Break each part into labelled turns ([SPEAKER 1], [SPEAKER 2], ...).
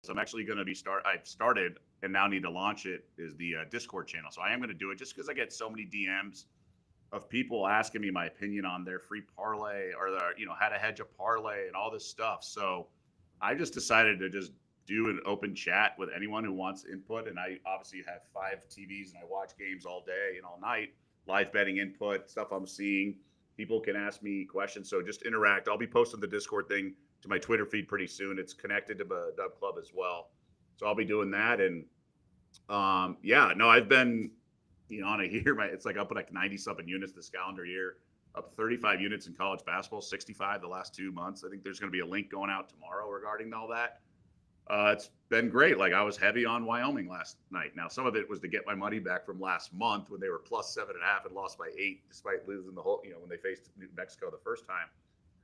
[SPEAKER 1] I'm actually going to I've started and now need to launch it is the Discord channel. So I am going to do it just because I get so many DMs of people asking me my opinion on their free parlay or how to hedge a parlay and all this stuff. So I just decided to just do an open chat with anyone who wants input. And I obviously have 5 TVs and I watch games all day and all night, live betting input, stuff I'm seeing. People can ask me questions. So just interact. I'll be posting the Discord thing to my Twitter feed pretty soon. It's connected to the DubClub as well. So I'll be doing that. And yeah, no, I've been, on a year, it's like up like 90 something units this calendar year, up 35 units in college basketball, 65 the last 2 months. I think there's going to be a link going out tomorrow regarding all that. It's been great. Like I was heavy on Wyoming last night. Now, some of it was to get my money back from last month when they were plus 7.5 and lost by 8, despite losing the whole, when they faced New Mexico the first time.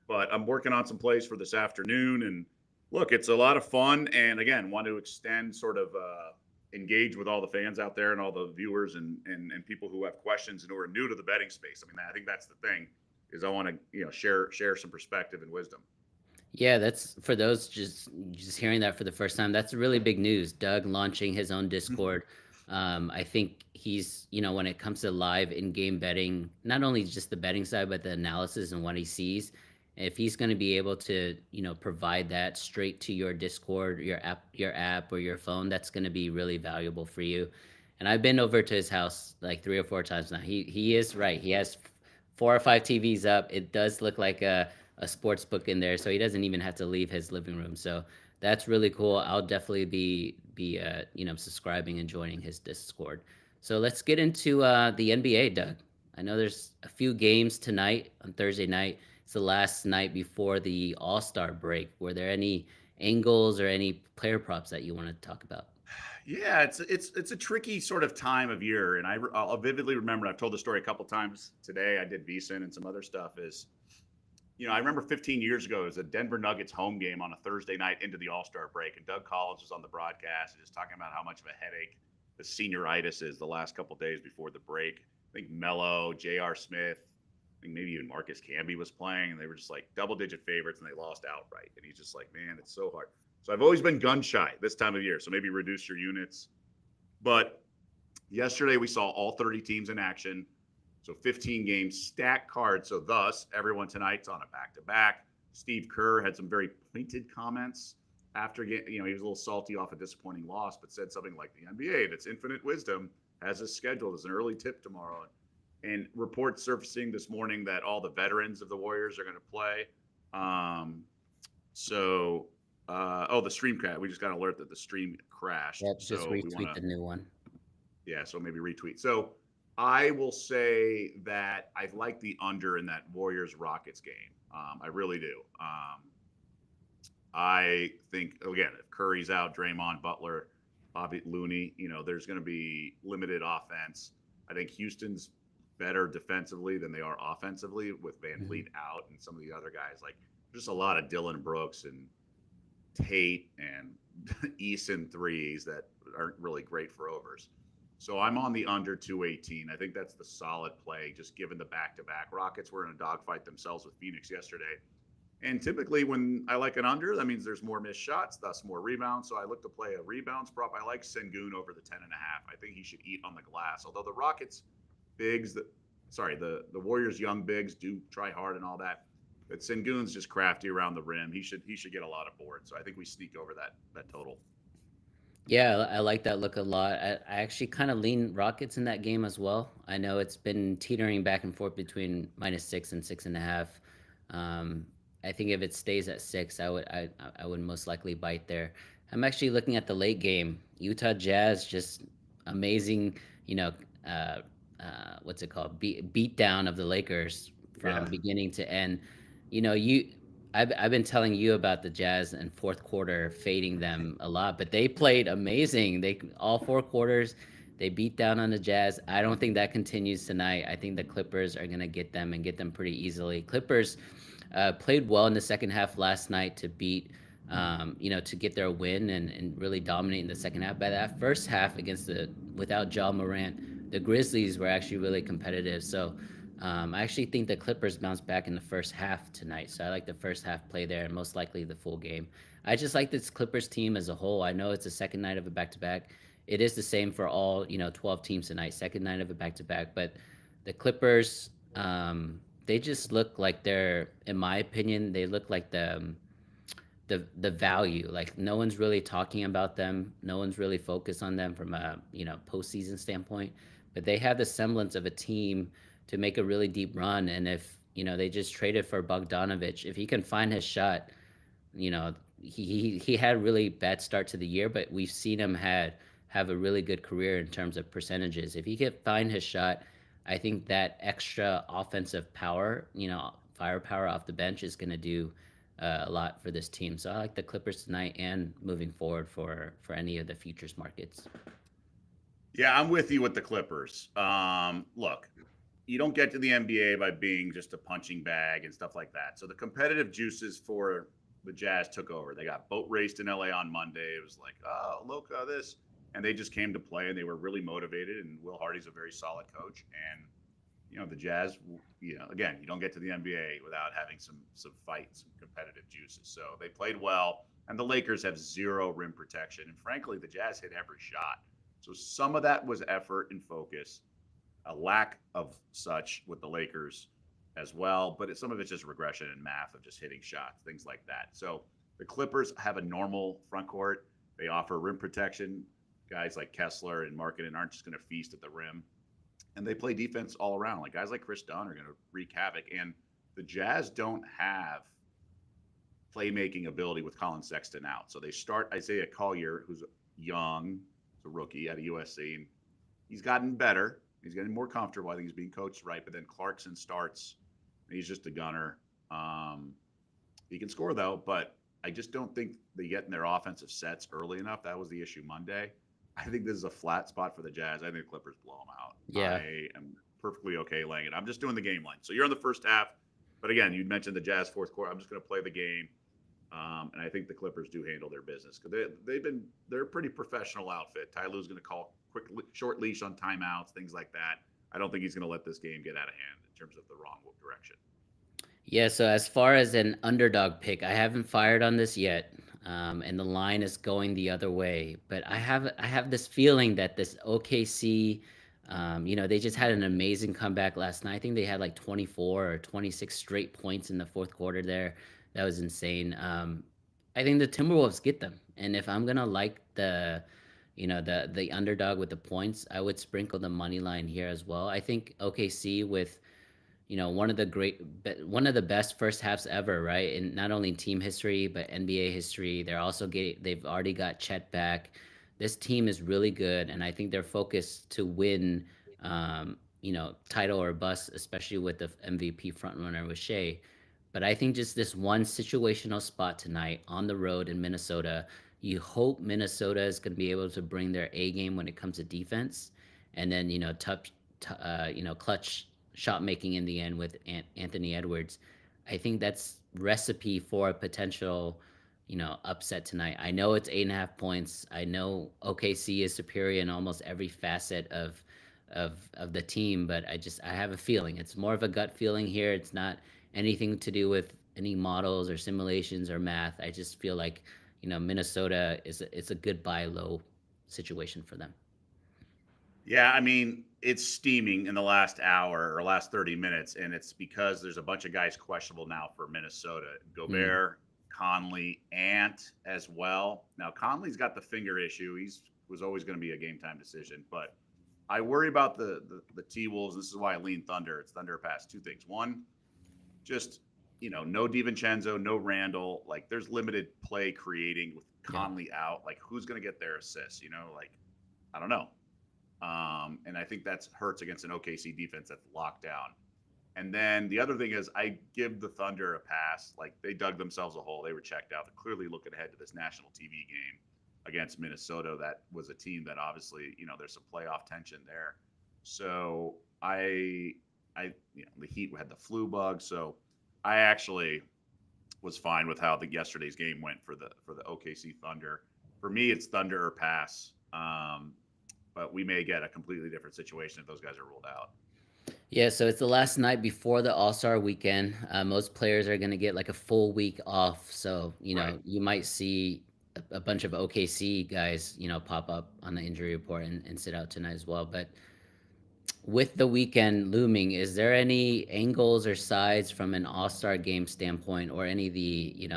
[SPEAKER 1] But I'm working on some plays for this afternoon. And look, it's a lot of fun. And again, want to extend sort of engage with all the fans out there and all the viewers and people who have questions and who are new to the betting space. I mean, I think that's the thing is I want to share some perspective and wisdom.
[SPEAKER 2] Yeah, that's for those just hearing that for the first time. That's really big news. Doug launching his own Discord. I think he's, when it comes to live in-game betting, not only just the betting side, but the analysis and what he sees. If he's going to be able to, provide that straight to your Discord, your app or your phone, that's going to be really valuable for you. And I've been over to his house like 3 or 4 times now. He is right. He has 4 or 5 TVs up. It does look like a sports book in there, so he doesn't even have to leave his living room. So that's really cool. I'll definitely be subscribing and joining his Discord. So let's get into the NBA, Doug. I know there's a few games tonight on Thursday night. It's the last night before the All-Star break. Were there any angles or any player props that you want to talk about?
[SPEAKER 1] Yeah, it's a tricky sort of time of year, and I'll vividly remember. I've told the story a couple times today. I did VSiN and some other stuff. I remember 15 years ago, it was a Denver Nuggets home game on a Thursday night into the All-Star break, and Doug Collins was on the broadcast and just talking about how much of a headache the senioritis is the last couple days before the break. I think Melo, J.R. Smith, I think maybe even Marcus Camby was playing, and they were just like double-digit favorites, and they lost outright. And he's just like, man, it's so hard. So I've always been gun shy this time of year, so maybe reduce your units. But yesterday we saw all 30 teams in action. So 15 games, stacked cards. So thus, everyone tonight's on a back-to-back. Steve Kerr had some very pointed comments after, he was a little salty off a disappointing loss, but said something like the NBA, in its infinite wisdom, has a schedule. There's an early tip tomorrow. And reports surfacing this morning that all the veterans of the Warriors are going to play. The stream crash. We just got an alert that the stream crashed.
[SPEAKER 2] Yep, just
[SPEAKER 1] So we want
[SPEAKER 2] retweet
[SPEAKER 1] to,
[SPEAKER 2] the new one.
[SPEAKER 1] yeah, so maybe retweet. So I will say that I like the under in that Warriors Rockets game. I really do. I think again, if Curry's out, Draymond, Butler, Bobby Looney, there's going to be limited offense. I think Houston's better defensively than they are offensively with Van
[SPEAKER 2] Mhm.
[SPEAKER 1] Vliet out and some of the other guys. Like there's a lot of Dylan Brooks and Tate and Eason threes that aren't really great for overs. So I'm on the under 218. I think that's the solid play, just given the back-to-back. Rockets were in a dogfight themselves with Phoenix yesterday. And typically when I like an under, that means there's more missed shots, thus more rebounds. So I look to play a rebounds prop. I like Sengun over the 10.5. I think he should eat on the glass. Although the Rockets bigs, the Warriors young bigs do try hard and all that. But Sengun's just crafty around the rim. He should get a lot of boards. So I think we sneak over that total.
[SPEAKER 2] Yeah, I like that look a lot. I actually kind of lean Rockets in that game as well. I know it's been teetering back and forth between -6 and 6.5. Um, I think if it stays at 6, I would most likely bite there. I'm actually looking at the late game. Utah Jazz just amazing. You know, uh, what's it called? Beat down of the Lakers from
[SPEAKER 1] Yeah.
[SPEAKER 2] beginning to end. You know, I've been telling you about the Jazz and fourth quarter fading them a lot, but they played amazing. They all 4 quarters, they beat down on the Jazz. I don't think that continues tonight. I think the Clippers are gonna get them and get them pretty easily. Clippers played well in the second half last night to beat, to get their win and really dominate in the second half. By that first half against without Ja Morant, the Grizzlies were actually really competitive. So I actually think the Clippers bounce back in the first half tonight. So I like the first half play there and most likely the full game. I just like this Clippers team as a whole. I know it's the second night of a back-to-back. It is the same for all, 12 teams tonight, second night of a back-to-back. But the Clippers, they just look like they're, in my opinion, they look like the value. Like no one's really talking about them. No one's really focused on them from a postseason standpoint. But they have the semblance of a team to make a really deep run. And if they just traded for Bogdanovich, if he can find his shot, he had a really bad start to the year, but we've seen him have a really good career in terms of percentages. If he can find his shot, I think that extra offensive power, firepower off the bench is going to do a lot for this team. So I like the Clippers tonight and moving forward for any of the futures markets.
[SPEAKER 1] Yeah, I'm with you with the Clippers. Look, you don't get to the NBA by being just a punching bag and stuff like that. So the competitive juices for the Jazz took over. They got boat raced in LA on Monday. It was like, oh, look at this. And they just came to play and they were really motivated. And Will Hardy's a very solid coach. And, the Jazz, again, you don't get to the NBA without having some fight, some competitive juices. So they played well. And the Lakers have zero rim protection. And frankly, the Jazz hit every shot. So some of that was effort and focus, a lack of such with the Lakers as well. But some of it's just regression and math of just hitting shots, things like that. So the Clippers have a normal front court. They offer rim protection. Guys like Kessler and Markkanen aren't just going to feast at the rim. And they play defense all around. Like guys like Chris Dunn are going to wreak havoc. And the Jazz don't have playmaking ability with Colin Sexton out. So they start Isaiah Collier, who's young, a rookie out of USC. And he's gotten better. He's getting more comfortable. I think he's being coached right. But then Clarkson starts. And he's just a gunner. He can score, though. But I just don't think they get in their offensive sets early enough. That was the issue Monday. I think this is a flat spot for the Jazz. I think the Clippers blow them out.
[SPEAKER 2] Yeah.
[SPEAKER 1] I am perfectly okay laying it. I'm just doing the game line. So you're in the first half. But again, you mentioned the Jazz fourth quarter. I'm just going to play the game. And I think the Clippers do handle their business because they're a pretty professional outfit. Ty Lue's going to call short leash on timeouts, things like that. I don't think he's going to let this game get out of hand in terms of the wrong direction.
[SPEAKER 2] Yeah, so as far as an underdog pick, I haven't fired on this yet, and the line is going the other way. But I have this feeling that this OKC, they just had an amazing comeback last night. I think they had like 24 or 26 straight points in the fourth quarter there. That was insane. I think the Timberwolves get them, and if I'm gonna like the underdog with the points, I would sprinkle the money line here as well. I think OKC with one of the best first halves ever, right? In not only team history but NBA history. They've already got Chet back. This team is really good, and I think they're focused to win, title or bust, especially with the MVP frontrunner with Shea. But I think just this one situational spot tonight on the road in Minnesota, you hope Minnesota is going to be able to bring their A game when it comes to defense, and then clutch shot making in the end with Anthony Edwards. I think that's recipe for a potential, upset tonight. I know it's 8.5 points. I know OKC is superior in almost every facet of the team, but I have a feeling. It's more of a gut feeling here. It's not anything to do with any models or simulations or math. I just feel like, Minnesota it's a good buy low situation for them.
[SPEAKER 1] Yeah, I mean, it's steaming in the last hour or last 30 minutes, and it's because there's a bunch of guys questionable now for Minnesota. Gobert, Conley, Ant as well. Now, Conley's got the finger issue. Was always going to be a game time decision, but I worry about the T-Wolves. This is why I lean Thunder. It's Thunder pass. Two things. One, just, no DiVincenzo, no Randall. Like, there's limited play creating with Conley out. Like, who's going to get their assists? I don't know. And I think that hurts against an OKC defense that's locked down. And then the other thing is I give the Thunder a pass. Like, they dug themselves a hole. They were checked out. They're clearly looking ahead to this national TV game against Minnesota. That was a team that obviously, there's some playoff tension there. So the Heat had the flu bug. So I actually was fine with how yesterday's game went for the OKC Thunder. For me, it's Thunder or pass. But we may get a completely different situation if those guys are ruled out.
[SPEAKER 2] Yeah, so it's the last night before the All-Star weekend. Most players are going to get like a full week off. So,
[SPEAKER 1] Right.
[SPEAKER 2] you might see a bunch of OKC guys, pop up on the injury report and sit out tonight as well. But with the weekend looming, is there any angles or sides from an All-Star game standpoint or any of the,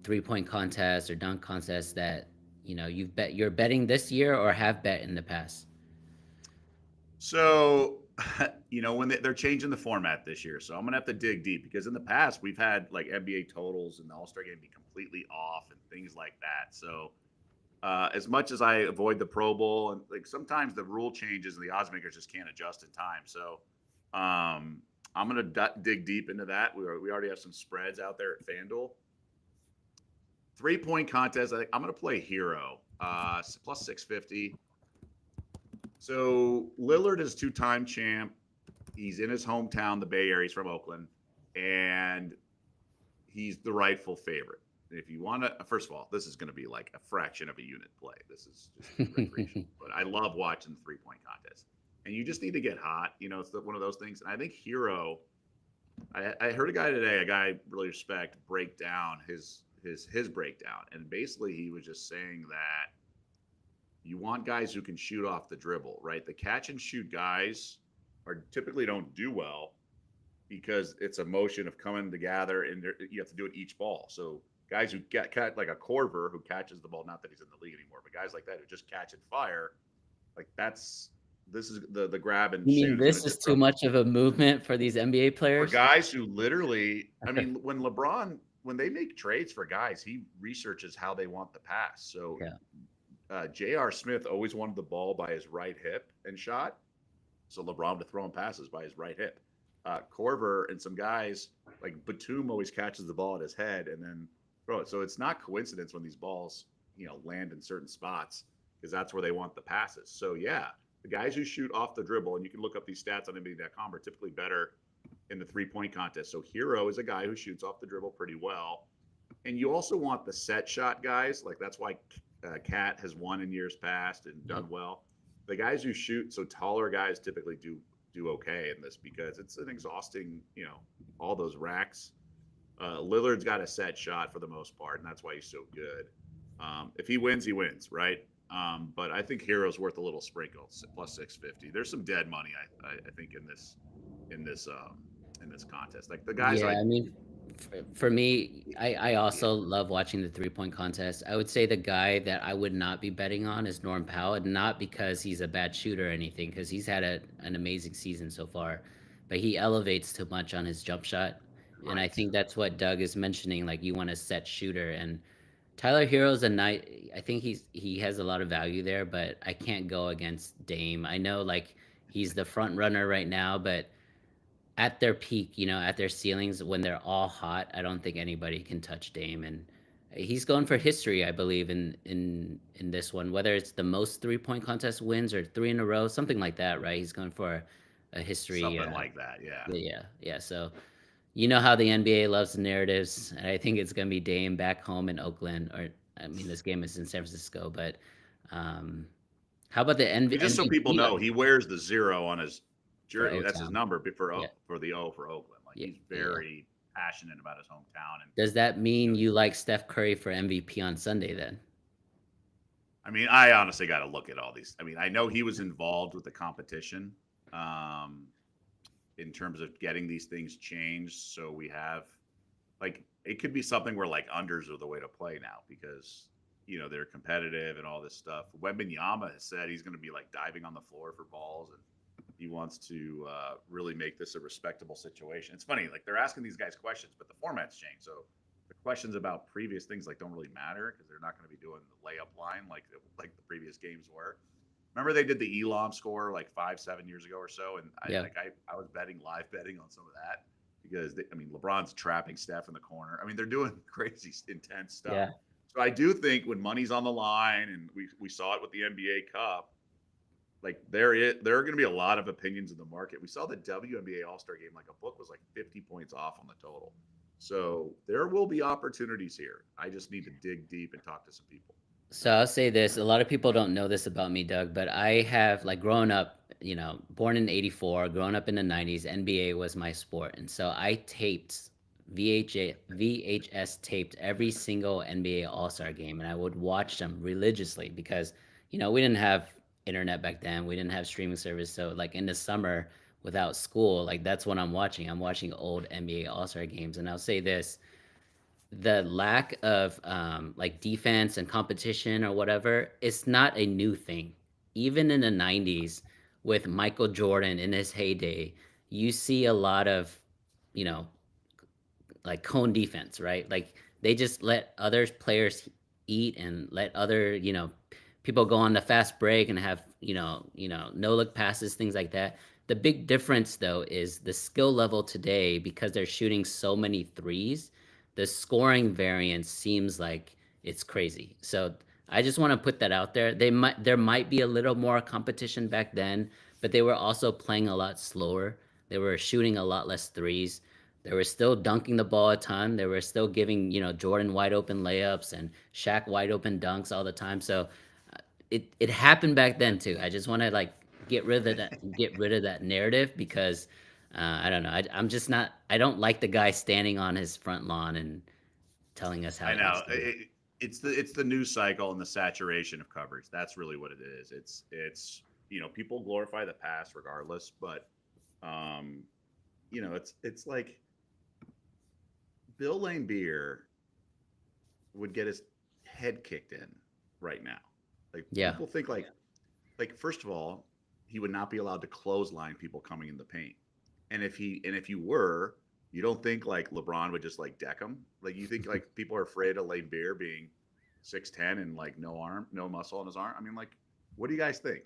[SPEAKER 2] 3-point contests or dunk contests that, you're betting this year or have bet in the past?
[SPEAKER 1] So, when they're changing the format this year, so I'm gonna have to dig deep because in the past we've had like NBA totals and the All Star game be completely off and things like that. So, as much as I avoid the Pro Bowl and like sometimes the rule changes and the odds makers just can't adjust in time. So, I'm gonna dig deep into that. We already have some spreads out there at FanDuel. 3-point contest. I think I'm gonna play Hero plus 650. So Lillard is two-time champ. He's in his hometown, the Bay Area. He's from Oakland, and he's the rightful favorite. If you want to, first of all, this is going to be like a fraction of a unit play. This is just recreational. But I love watching the 3-point contest, and you just need to get hot. It's one of those things. And I think Hero. I heard a guy today, a guy I really respect, break down his breakdown, and basically he was just saying that you want guys who can shoot off the dribble, right? The catch and shoot guys are typically don't do well because it's a motion of coming together and you have to do it each ball. So guys who get like a Corver who catches the ball, not that he's in the league anymore, but guys like that who just catch and fire, like this is the grab and
[SPEAKER 2] You mean
[SPEAKER 1] shoot is going
[SPEAKER 2] this
[SPEAKER 1] to
[SPEAKER 2] is too
[SPEAKER 1] disrupt
[SPEAKER 2] much of a movement for these NBA
[SPEAKER 1] for
[SPEAKER 2] players?
[SPEAKER 1] guys who literally. I mean, when they make trades for guys, he researches how they want the pass. So
[SPEAKER 2] Yeah.
[SPEAKER 1] J.R. Smith always wanted the ball by his right hip and shot. So LeBron to throw him passes by his right hip. Corver and some guys like Batum always catches the ball at his head and then throw it. So it's not coincidence when these balls, land in certain spots because that's where they want the passes. So yeah, the guys who shoot off the dribble, and you can look up these stats on NBA.com, are typically better in the 3-point contest. So Hero is a guy who shoots off the dribble pretty well. And you also want the set shot guys. Like that's why Cat has won in years past and done well. The guys who shoot, so taller guys typically do okay in this because it's an exhausting, all those racks. Lillard's got a set shot for the most part, and that's why he's so good. If he wins, he wins, right? But I think Hero's worth a little sprinkle, plus 650. There's some dead money, I think, in this in this contest. Like the guys
[SPEAKER 2] Yeah,
[SPEAKER 1] like
[SPEAKER 2] I mean, for me, I also love watching the 3-point contest. I would say the guy that I would not be betting on is Norm Powell, and not because he's a bad shooter or anything, because he's had an amazing season so far, but he elevates too much on his jump shot, and I
[SPEAKER 1] right.
[SPEAKER 2] think that's what Doug is mentioning. Like you want a set shooter, and Tyler Hero's a night. I think he has a lot of value there, but I can't go against Dame. I know like he's the front runner right now, but at their peak, at their ceilings when they're all hot, I don't think anybody can touch Dame, and he's going for history, I believe, in this one. Whether it's the most 3-point contest wins or 3 in a row, something like that, right? He's going for a history.
[SPEAKER 1] Something like that, yeah.
[SPEAKER 2] Yeah. So you know how the NBA loves the narratives, and I think it's going to be Dame back home in Oakland, or I mean, this game is in San Francisco, but um, how about the
[SPEAKER 1] I mean, just so people
[SPEAKER 2] MVP
[SPEAKER 1] know, he wears the 0 on his
[SPEAKER 2] for
[SPEAKER 1] jersey.
[SPEAKER 2] O
[SPEAKER 1] That's his
[SPEAKER 2] Town?
[SPEAKER 1] number
[SPEAKER 2] Yeah,
[SPEAKER 1] for the O for Oakland. Like
[SPEAKER 2] yeah,
[SPEAKER 1] he's
[SPEAKER 2] yeah.
[SPEAKER 1] very passionate about his hometown, and
[SPEAKER 2] Does that mean
[SPEAKER 1] you know,
[SPEAKER 2] you like Steph Curry for MVP on Sunday then?
[SPEAKER 1] I mean, I honestly got to look at all these. I mean, I know he was involved with the competition um, in terms of getting these things changed. So we have like it could be something where like unders are the way to play now because they're competitive and all this stuff. Wembanyama has said he's going to be like diving on the floor for balls and he wants to really make this a respectable situation. It's funny, like they're asking these guys questions, but the format's changed. So the questions about previous things like don't really matter because they're not going to be doing the layup line like the previous games were. Remember they did the Elam score like 5-7 years ago or so, and
[SPEAKER 2] Yeah.
[SPEAKER 1] I was live betting on some of that because LeBron's trapping Steph in the corner. I mean they're doing crazy intense stuff.
[SPEAKER 2] Yeah.
[SPEAKER 1] So I do think when money's on the line, and we saw it with the NBA Cup, like there are going to be a lot of opinions in the market. We saw the WNBA All Star game, like a book was like 50 points off on the total. So there will be opportunities here. I just need to dig deep and talk to some people.
[SPEAKER 2] So I'll say this. A lot of people don't know this about me, Doug, but I have like grown up, born in '84, growing up in the '90s, NBA was my sport. And so I taped VHS taped every single NBA All-Star game and I would watch them religiously because, we didn't have internet back then. We didn't have streaming service. So like in the summer without school, like that's what I'm watching. I'm watching old NBA All-Star games. And I'll say this, the lack of like defense and competition or whatever, it's not a new thing. Even in the 90s with Michael Jordan in his heyday, you see a lot of, you know, like cone defense, right? Like they just let other players eat and let other, people go on the fast break and have, no look passes, things like that. The big difference though is the skill level today because they're shooting so many threes, the scoring variance seems like it's crazy. So I just want to put that out there. There might be a little more competition back then, but they were also playing a lot slower. They were shooting a lot less threes. They were still dunking the ball a ton. They were still giving, Jordan wide open layups and Shaq wide open dunks all the time. So it happened back then too. I just want to like get rid of that narrative because I don't know. I'm just not. I don't like the guy standing on his front lawn and telling us how
[SPEAKER 1] I
[SPEAKER 2] it needs
[SPEAKER 1] know.
[SPEAKER 2] to be.
[SPEAKER 1] It's the news cycle and the saturation of coverage. That's really what it is. It's people glorify the past regardless, but um, it's like Bill Laimbeer would get his head kicked in right now. Like
[SPEAKER 2] Yeah,
[SPEAKER 1] people think like first of all, he would not be allowed to clothesline people coming in the paint. And if you were, you don't think like LeBron would just like deck him? Like you think like people are afraid of Laimbeer being 6'10" and like no arm, no muscle on his arm? I mean, like, what do you guys think?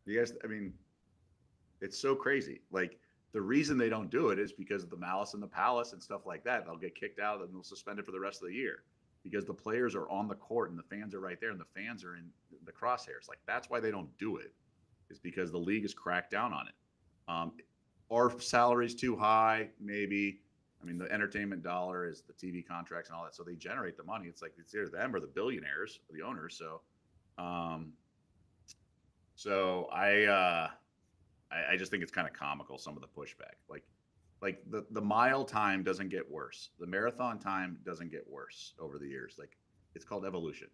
[SPEAKER 1] Do you guys I mean, it's so crazy. Like the reason they don't do it is because of the malice in the palace and stuff like that. They'll get kicked out and they'll suspend it for the rest of the year because the players are on the court and the fans are right there and the fans are in the crosshairs. Like that's why they don't do it. Is because the league has cracked down on it. Um, are salaries too high? Maybe. I mean, the entertainment dollar is the TV contracts and all that, so they generate the money. It's like it's either them or the billionaires, or the owners. Um, so I just think it's kind of comical some of the pushback. Like the mile time doesn't get worse. The marathon time doesn't get worse over the years. Like it's called evolution.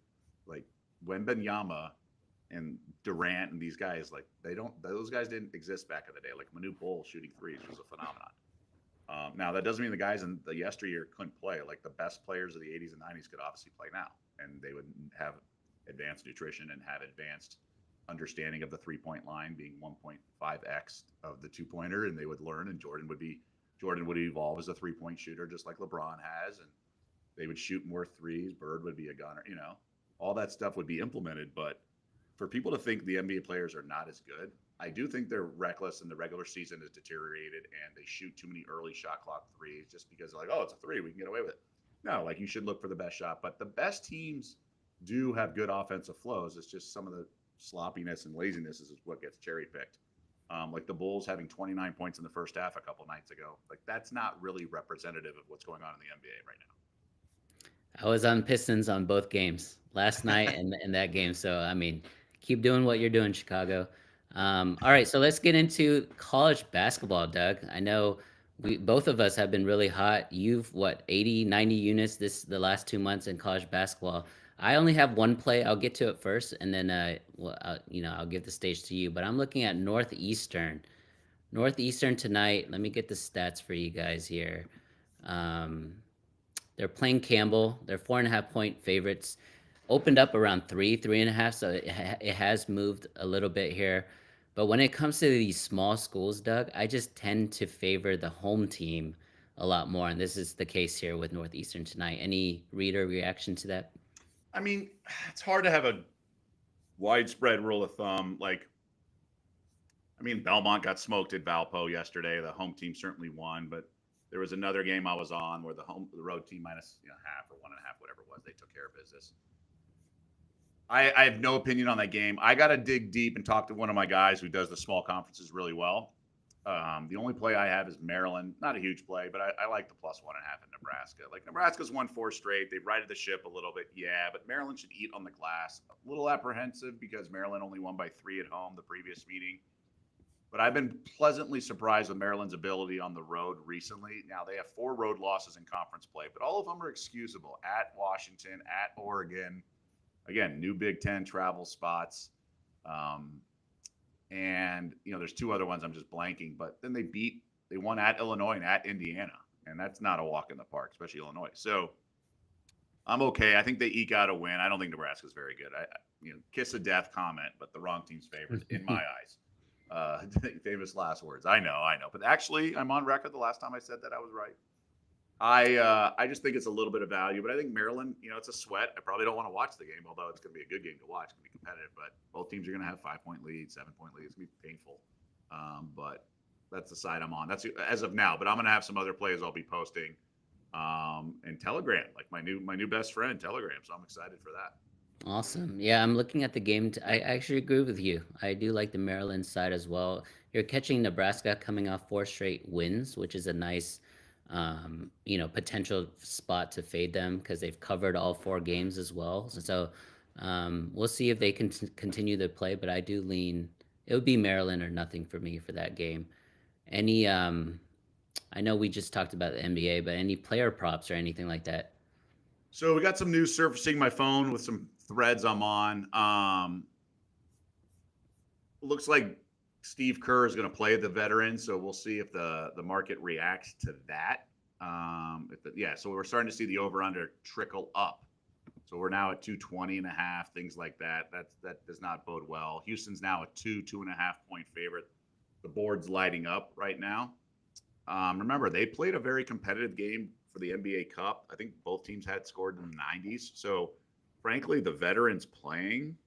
[SPEAKER 1] Like Wembenyama and Durant and these guys, like those guys didn't exist back in the day. Like Manu Bol shooting threes was a phenomenon. Now that doesn't mean the guys in the yesteryear couldn't play. Like the best players of the '80s and '90s could obviously play now, and they would have advanced nutrition and have advanced understanding of the 3-point line being 1.5x of the 2-pointer, and they would learn. And Jordan would evolve as a 3-point shooter just like LeBron has, and they would shoot more threes. Bird would be a gunner. All that stuff would be implemented, but for people to think the NBA players are not as good, I do think they're reckless and the regular season has deteriorated and they shoot too many early shot clock threes just because they're like, oh, it's a three, we can get away with it. No, like you should look for the best shot. But the best teams do have good offensive flows. It's just some of the sloppiness and laziness is what gets cherry picked. Like the Bulls having 29 points in the first half a couple nights ago. Like that's not really representative of what's going on in the NBA right
[SPEAKER 2] I was on Pistons on both games last night and that game. So I mean, keep doing what you're doing, Chicago. All right, so let's get into college basketball, Doug. I know we both of us have been really hot. You've what 80, 90 units the last 2 months in college basketball. I only have one play. I'll get to it first, and then I'll give the stage to you. But I'm looking at Northeastern. Northeastern tonight. Let me get the stats for you guys here. Um, they're playing Campbell. They're 4.5 point favorites. Opened up around 3.5, so it has moved a little bit here. But when it comes to these small schools, Doug, I just tend to favor the home team a lot more, and this is the case here with Northeastern tonight. Any reader reaction to that?
[SPEAKER 1] now. I mean, it's hard to have a widespread rule of thumb. Like, I mean, Belmont got smoked at Valpo yesterday. The home team certainly won, but there was another game I was on where the road team minus half or 1.5, whatever it was, they took care of business. I have no opinion on that game. I got to dig deep and talk to one of my guys who does the small conferences really well. The only play I have is Maryland. Not a huge play, but I like the +1.5 in Nebraska. Like Nebraska's won 4 straight. They've righted the ship a little bit. Yeah, but Maryland should eat on the glass. A little apprehensive because Maryland only won by 3 at home the previous meeting. But I've been pleasantly surprised with Maryland's ability on the road recently. Now they have 4 road losses in conference play, but all of them are excusable. At Washington, at Oregon, again, new Big Ten travel spots. Um, and there's 2 other ones I'm just blanking, but then they won at Illinois and at Indiana, and that's not a walk in the park, especially Illinois. So I'm okay. I think they eke out a win. I don't think Nebraska's very good. Kiss of death comment, but the wrong team's favorite in my eyes. Famous last words. I know. But actually, I'm on record. The last time I said that, I was right. I just think it's a little bit of value, but I think Maryland, it's a sweat. I probably don't want to watch the game, although it's going to be a good game to watch. It's going to be competitive, but both teams are going to have 5-point leads, 7-point leads. It's going to be painful. But that's the side I'm on. That's as of now. But I'm going to have some other plays I'll be posting, and Telegram, like my new best friend, Telegram. So I'm excited for that.
[SPEAKER 2] Awesome. Yeah, I'm looking at the game. I actually agree with you. I do like the Maryland side as well. You're catching Nebraska coming off 4 straight wins, which is a nice, potential spot to fade them because they've covered all 4 games as well. So we'll see if they can continue to play. But I do lean. It would be Maryland or nothing for me for that game. Any, I know we just talked about the NBA, but any player props or anything like that?
[SPEAKER 1] So we got some news surfacing my phone with some threads I'm on. Looks like Steve Kerr is going to play the veteran, so we'll see if the market reacts to that. So we're starting to see the over/under trickle up. So we're now at 220.5, things like that. That does not bode well. Houston's now a 2.5 point favorite. The board's lighting up right now. Remember, they played a very competitive game for the NBA Cup. I think both teams had scored in the 90s. So, frankly, the veterans playing,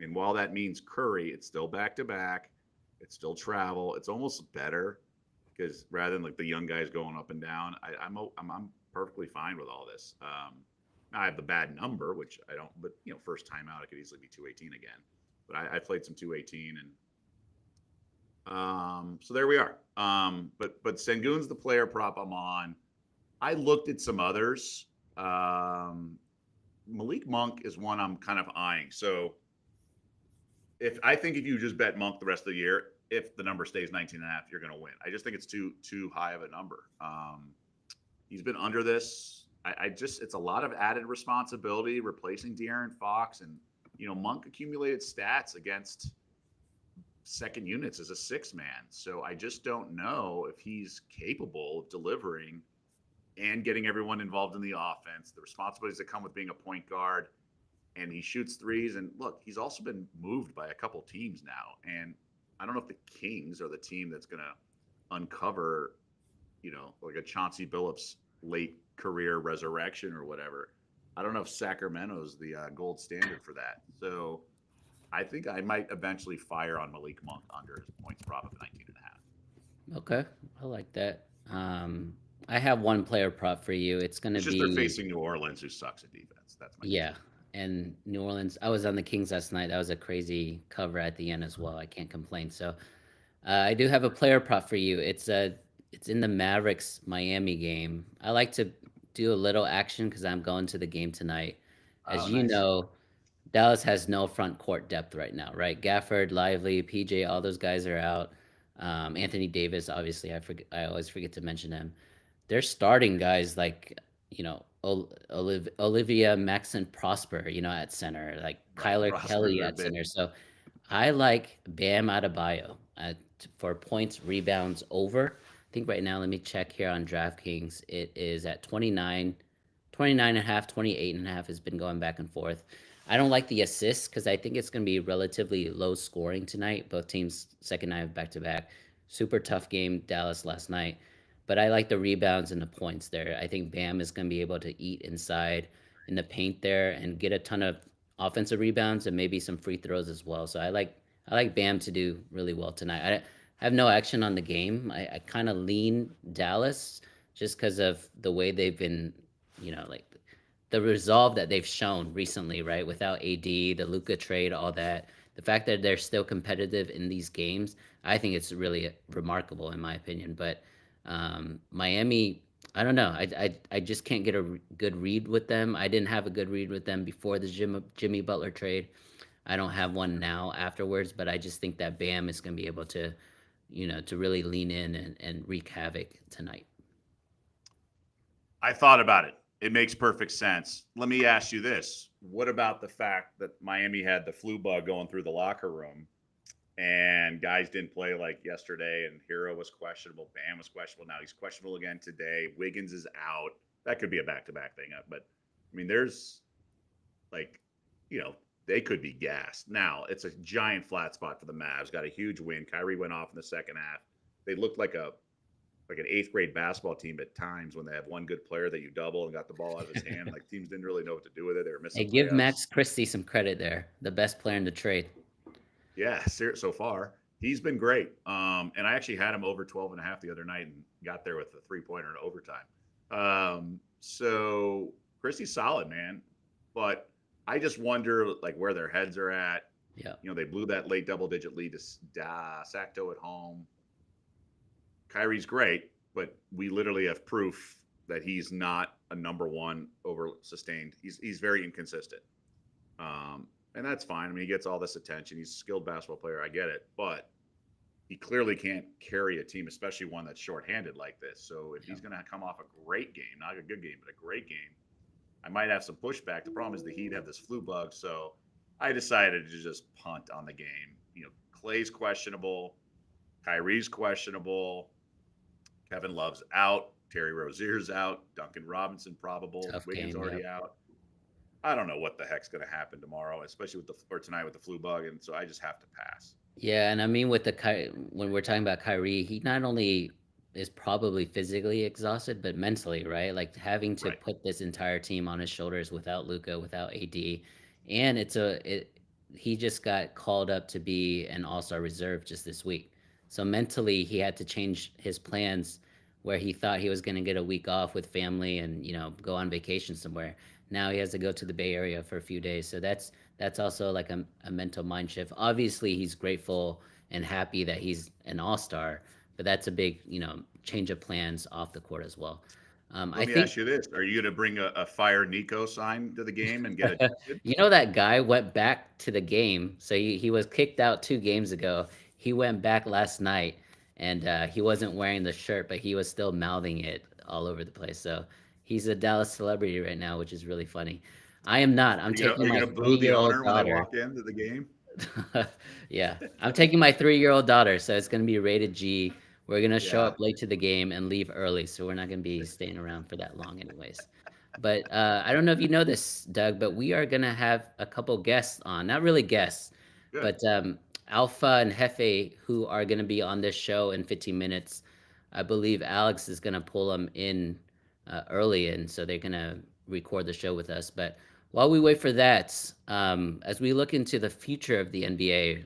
[SPEAKER 1] and while that means Curry, it's still back-to-back. It's still travel. It's almost better because rather than like the young guys going up and down, I'm perfectly fine with all this. I have the bad number, which I don't, but first time out, it could easily be 218 again. But I played some 218, and so there we are. But Sengun's the player prop I'm on. I looked at some others. Malik Monk is one I'm kind of eyeing. So if you just bet Monk the rest of the year, if the number stays 19.5, you're going to win. I just think it's too high of a number. He's been under this. It's a lot of added responsibility replacing De'Aaron Fox, and Monk accumulated stats against second units as a 6-man. So I just don't know if he's capable of delivering and getting everyone involved in the offense, the responsibilities that come with being a point guard. And he shoots threes. And look, he's also been moved by a couple teams now. And I don't know if the Kings are the team that's going to uncover, like a Chauncey Billups late career resurrection or whatever. I don't know if Sacramento's the gold standard for that. So I think I might eventually fire on Malik Monk under his points prop of 19.5.
[SPEAKER 2] Okay, I like that. I have one player prop for you. It's going to
[SPEAKER 1] It's just
[SPEAKER 2] be
[SPEAKER 1] they're facing New Orleans, who sucks at defense. That's my
[SPEAKER 2] yeah, and New Orleans. I was on the Kings last night. That was a crazy cover at the end as well. I can't complain. So I do have a player prop for you. It's in the Mavericks Miami game. I like to do a little action because I'm going to the game tonight. As you
[SPEAKER 1] nice.
[SPEAKER 2] know, Dallas has no front court depth right now, right? Gafford, Lively, PJ, all those guys are out. Anthony Davis, obviously, I always forget to mention him. They're starting guys like Olivia Maxon Prosper, at center, like Kyler
[SPEAKER 1] Prosper,
[SPEAKER 2] Kelly at center. So I like Bam Adebayo for points, rebounds over. I think right now, let me check here on DraftKings. It is at 29 and a half, 28 and a half has been going back and forth. I don't like the assists because I think it's going to be relatively low scoring tonight. Both teams second night of back-to-back. Super tough game, Dallas last night. But I like the rebounds and the points there. I think Bam is going to be able to eat inside in the paint there and get a ton of offensive rebounds and maybe some free throws as well. So I like Bam to do really well tonight. I have no action on the game. I kind of lean Dallas just because of the way they've been, the resolve that they've shown recently, right? Without AD, the Luka trade, all that. the fact that they're still competitive in these games, I think it's really remarkable in my opinion. But Miami, I don't know. I just can't get a good read with them. I didn't have a good read with them before the Jimmy Butler trade. I don't have one now afterwards, but I just think that Bam is going to be able to, to really lean in and wreak havoc tonight.
[SPEAKER 1] I thought about it. It makes perfect sense. Let me ask you this. What about the fact that Miami had the flu bug going through the locker room and guys didn't play like yesterday and Hero was questionable, Bam was questionable. Now he's questionable again today. Wiggins is out. That could be a back-to-back thing. But, I mean, there's like, they could be gassed. Now, it's a giant flat spot for the Mavs. Got a huge win. Kyrie went off in the second half. They looked like an eighth grade basketball team at times when they have one good player that you double and got the ball out of his hand. Like teams didn't really know what to do with it. They were
[SPEAKER 2] Hey,
[SPEAKER 1] missing
[SPEAKER 2] give
[SPEAKER 1] layups.
[SPEAKER 2] Max Christie some credit there. The best player in the trade.
[SPEAKER 1] Yeah, so far he's been great. And I actually had him over 12 and a half the other night and got there with a 3-pointer in overtime. So Christie's solid, man. But I just wonder like where their heads are at.
[SPEAKER 2] Yeah.
[SPEAKER 1] They blew that late double-digit lead to Sacto at home. Kyrie's great, but we literally have proof that he's not a number one over sustained. He's very inconsistent. And that's fine. I mean, he gets all this attention. He's a skilled basketball player. I get it. But he clearly can't carry a team, especially one that's shorthanded like this. So if he's going to come off a great game, not a good game, but a great game, I might have some pushback. The problem is the Heat have this flu bug. So I decided to just punt on the game. Clay's questionable. Kyrie's questionable. Kevin Love's out. Terry Rozier's out. Duncan Robinson probable.
[SPEAKER 2] Tough
[SPEAKER 1] Wiggins
[SPEAKER 2] game,
[SPEAKER 1] already
[SPEAKER 2] yep.
[SPEAKER 1] out. I don't know what the heck's going to happen tomorrow, especially tonight with the flu bug, and so I just have to pass.
[SPEAKER 2] Yeah, and I mean with when we're talking about Kyrie, he not only is probably physically exhausted, but mentally, right? Like having to
[SPEAKER 1] Right.
[SPEAKER 2] put this entire team on his shoulders without Luka, without AD, and he just got called up to be an All-Star reserve just this week. So mentally, he had to change his plans where he thought he was going to get a week off with family and go on vacation somewhere. Now he has to go to the Bay Area for a few days. So that's also like a mental mind shift. Obviously, he's grateful and happy that he's an all-star, but that's a big, change of plans off the court as well. I
[SPEAKER 1] Let me
[SPEAKER 2] think
[SPEAKER 1] ask you this: are you going to bring a Fire Nico sign to the game and get ejected?
[SPEAKER 2] that guy went back to the game. So he was kicked out 2 games ago. He went back last night, and he wasn't wearing the shirt, but he was still mouthing it all over the place. So he's a Dallas celebrity right now, which is really funny. I am not. I'm
[SPEAKER 1] Are
[SPEAKER 2] taking
[SPEAKER 1] you
[SPEAKER 2] my
[SPEAKER 1] going to boo the
[SPEAKER 2] 3-year-old
[SPEAKER 1] owner when they
[SPEAKER 2] daughter.
[SPEAKER 1] walk into the game?
[SPEAKER 2] Yeah, I'm taking my 3-year-old daughter, so it's gonna be rated G. We're gonna show
[SPEAKER 1] Yeah.
[SPEAKER 2] up late to the game and leave early, so we're not gonna be staying around for that long, anyways. But I don't know if you know this, Doug, but we are gonna have a couple guests on. Not really guests,
[SPEAKER 1] Good.
[SPEAKER 2] but Alpha and Hefe, who are gonna be on this show in 15 minutes. I believe Alex is gonna pull them in early, and so they're gonna record the show with us. But while we wait for that, as we look into the future of the NBA,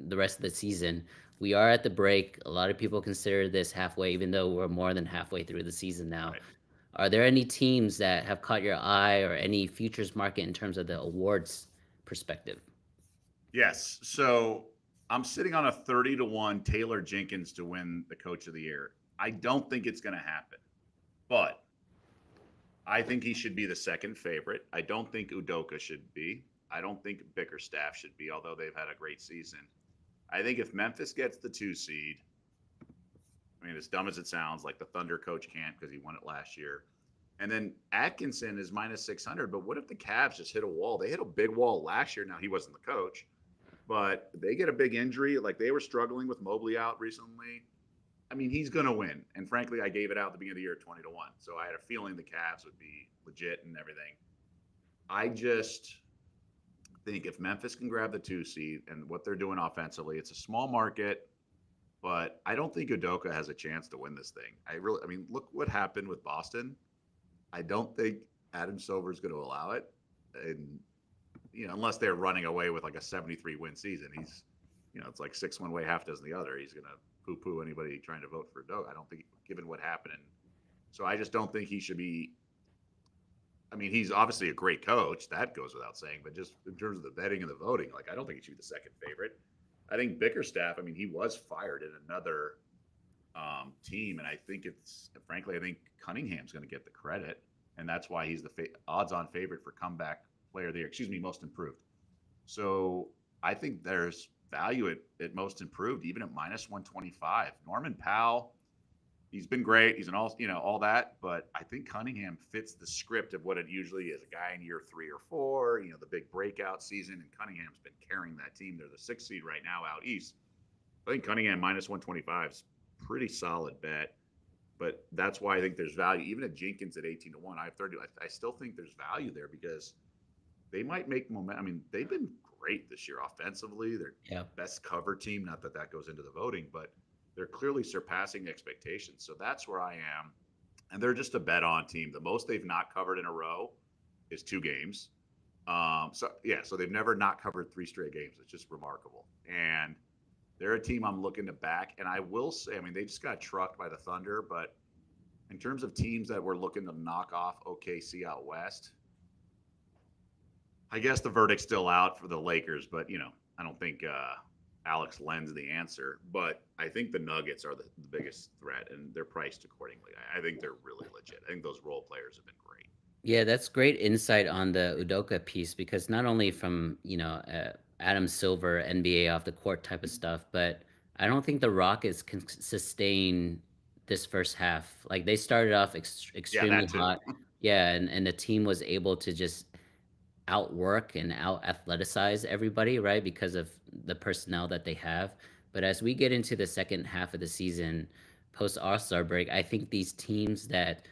[SPEAKER 2] the rest of the season, we are at the break. A lot of people consider this halfway, even though we're more than halfway through the season now.
[SPEAKER 1] Right.
[SPEAKER 2] Are there any teams that have caught your eye or any futures market in terms of the awards perspective?
[SPEAKER 1] Yes. So I'm sitting on a 30-1 Taylor Jenkins to win the Coach of the Year. I don't think it's going to happen, but I think he should be the second favorite. I don't think Udoka should be. I don't think Bickerstaff should be, although they've had a great season. I think if Memphis gets the 2 seed, I mean, as dumb as it sounds, like the Thunder coach can't because he won it last year. And then Atkinson is minus 600. But what if the Cavs just hit a wall? They hit a big wall last year. Now, he wasn't the coach, but they get a big injury. Like they were struggling with Mobley out recently. I mean, he's going to win. And frankly, I gave it out at the beginning of the year 20-1. So I had a feeling the Cavs would be legit and everything. I just think if Memphis can grab the 2 seed and what they're doing offensively, it's a small market, but I don't think Udoka has a chance to win this thing. I mean, look what happened with Boston. I don't think Adam Silver is going to allow it. And, unless they're running away with like a 73 win season, he's, it's like 6 one way, half dozen the other. He's going to poo-poo anybody trying to vote for Udoka. I don't think, given what happened. So I just don't think he should be. I mean, he's obviously a great coach. That goes without saying. But just in terms of the betting and the voting, like I don't think he should be the second favorite. I think Bickerstaff. I mean, he was fired in another team, and I think it's frankly, I think Cunningham's going to get the credit, and that's why he's the odds-on favorite for comeback player of the year. Excuse me, most improved. So I think there's value at most improved, even at minus 125. Norman Powell, he's been great. He's an all that, but I think Cunningham fits the script of what it usually is. A guy in year 3 or 4, the big breakout season, and Cunningham's been carrying that team. They're the 6th seed right now out east. I think Cunningham minus 125 is pretty solid bet, but that's why I think there's value. Even at Jenkins at 18 to 1, I have 30. I still think there's value there because they might make momentum. I mean, they've been great this year offensively. They're best cover team. Not that goes into the voting, but they're clearly surpassing expectations. So that's where I am. And they're just a bet on team. The most they've not covered in a row is 2 games. So they've never not covered 3 straight games. It's just remarkable. And they're a team I'm looking to back. And I will say, I mean, they just got trucked by the Thunder, but in terms of teams that we're looking to knock off OKC out west, I guess the verdict's still out for the Lakers, but I don't think Alex Len's the answer. But I think the Nuggets are the biggest threat, and they're priced accordingly. I think they're really legit. I think those role players have been great.
[SPEAKER 2] Yeah, that's great insight on the Udoka piece because not only from, Adam Silver, NBA off the court type of stuff, but I don't think the Rockets can sustain this first half. Like they started off
[SPEAKER 1] Yeah,
[SPEAKER 2] extremely
[SPEAKER 1] that too.
[SPEAKER 2] hot. Yeah, and the team was able to just outwork and out athleticize everybody, right? Because of the personnel that they have. But as we get into the second half of the season, post All-Star break, I think these teams that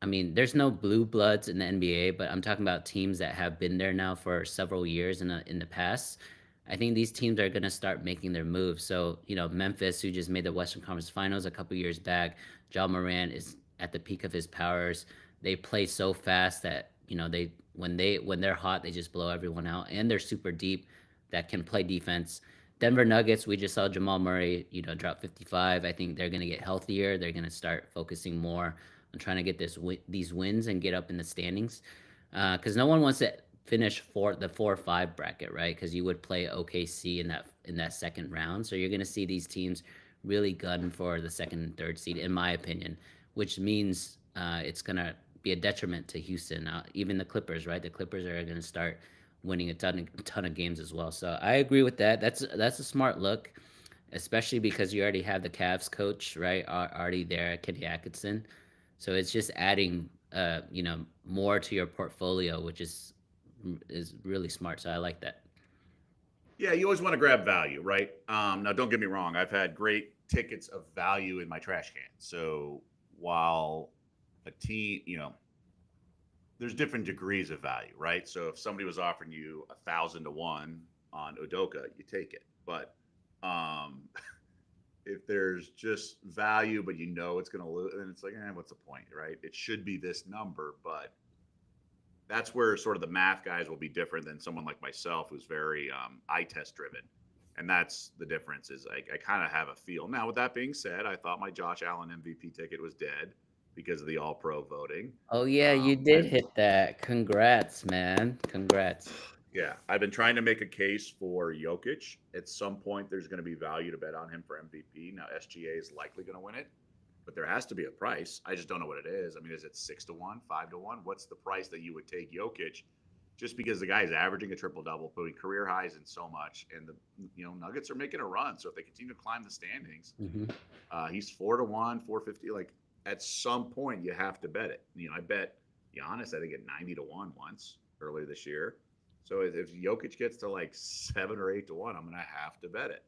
[SPEAKER 2] I mean, there's no blue bloods in the NBA, but I'm talking about teams that have been there now for several years in the past. I think these teams are going to start making their moves. So, Memphis, who just made the Western Conference Finals a couple years back, John Moran is at the peak of his powers. They play so fast that when they're hot, they just blow everyone out, and they're super deep that can play defense. Denver Nuggets, we just saw Jamal Murray, drop 55. I think they're going to get healthier. They're going to start focusing more on trying to get these wins and get up in the standings. Because no one wants to finish the 4 or 5 bracket, right? Because you would play OKC in that second round. So you're going to see these teams really gun for the second and third seed, in my opinion, which means it's going to be a detriment to Houston. Even the Clippers, right? The Clippers are going to start winning a ton of games as well. So I agree with that. That's a smart look, especially because you already have the Cavs coach, right? Already there, Kenny Atkinson. So it's just adding, more to your portfolio, which is really smart. So I like that.
[SPEAKER 1] Yeah, you always want to grab value, right? Now, don't get me wrong. I've had great tickets of value in my trash can. So while a team, there's different degrees of value, right? So if somebody was offering you 1,000 to 1 on Udoka, you take it. But if there's just value, but it's going to lose, then it's like, what's the point, right? It should be this number, but that's where sort of the math guys will be different than someone like myself who's very eye test driven. And that's the difference is I kind of have a feel. Now, with that being said, I thought my Josh Allen MVP ticket was dead because of the all-pro voting.
[SPEAKER 2] Oh yeah, you did hit that. Congrats, man. Congrats.
[SPEAKER 1] Yeah, I've been trying to make a case for Jokic. At some point, there's going to be value to bet on him for MVP. Now, SGA is likely going to win it, but there has to be a price. I just don't know what it is. I mean, is it 6 to 1, 5 to 1? What's the price that you would take Jokic? Just because the guy is averaging a triple double, putting career highs in so much, and the Nuggets are making a run. So if they continue to climb the standings, he's 4 to 1, 450. Like at some point, you have to bet it. I bet Giannis, I think at 90 to 1 once earlier this year. So if Jokic gets to like 7 or 8 to 1, I'm going to have to bet it.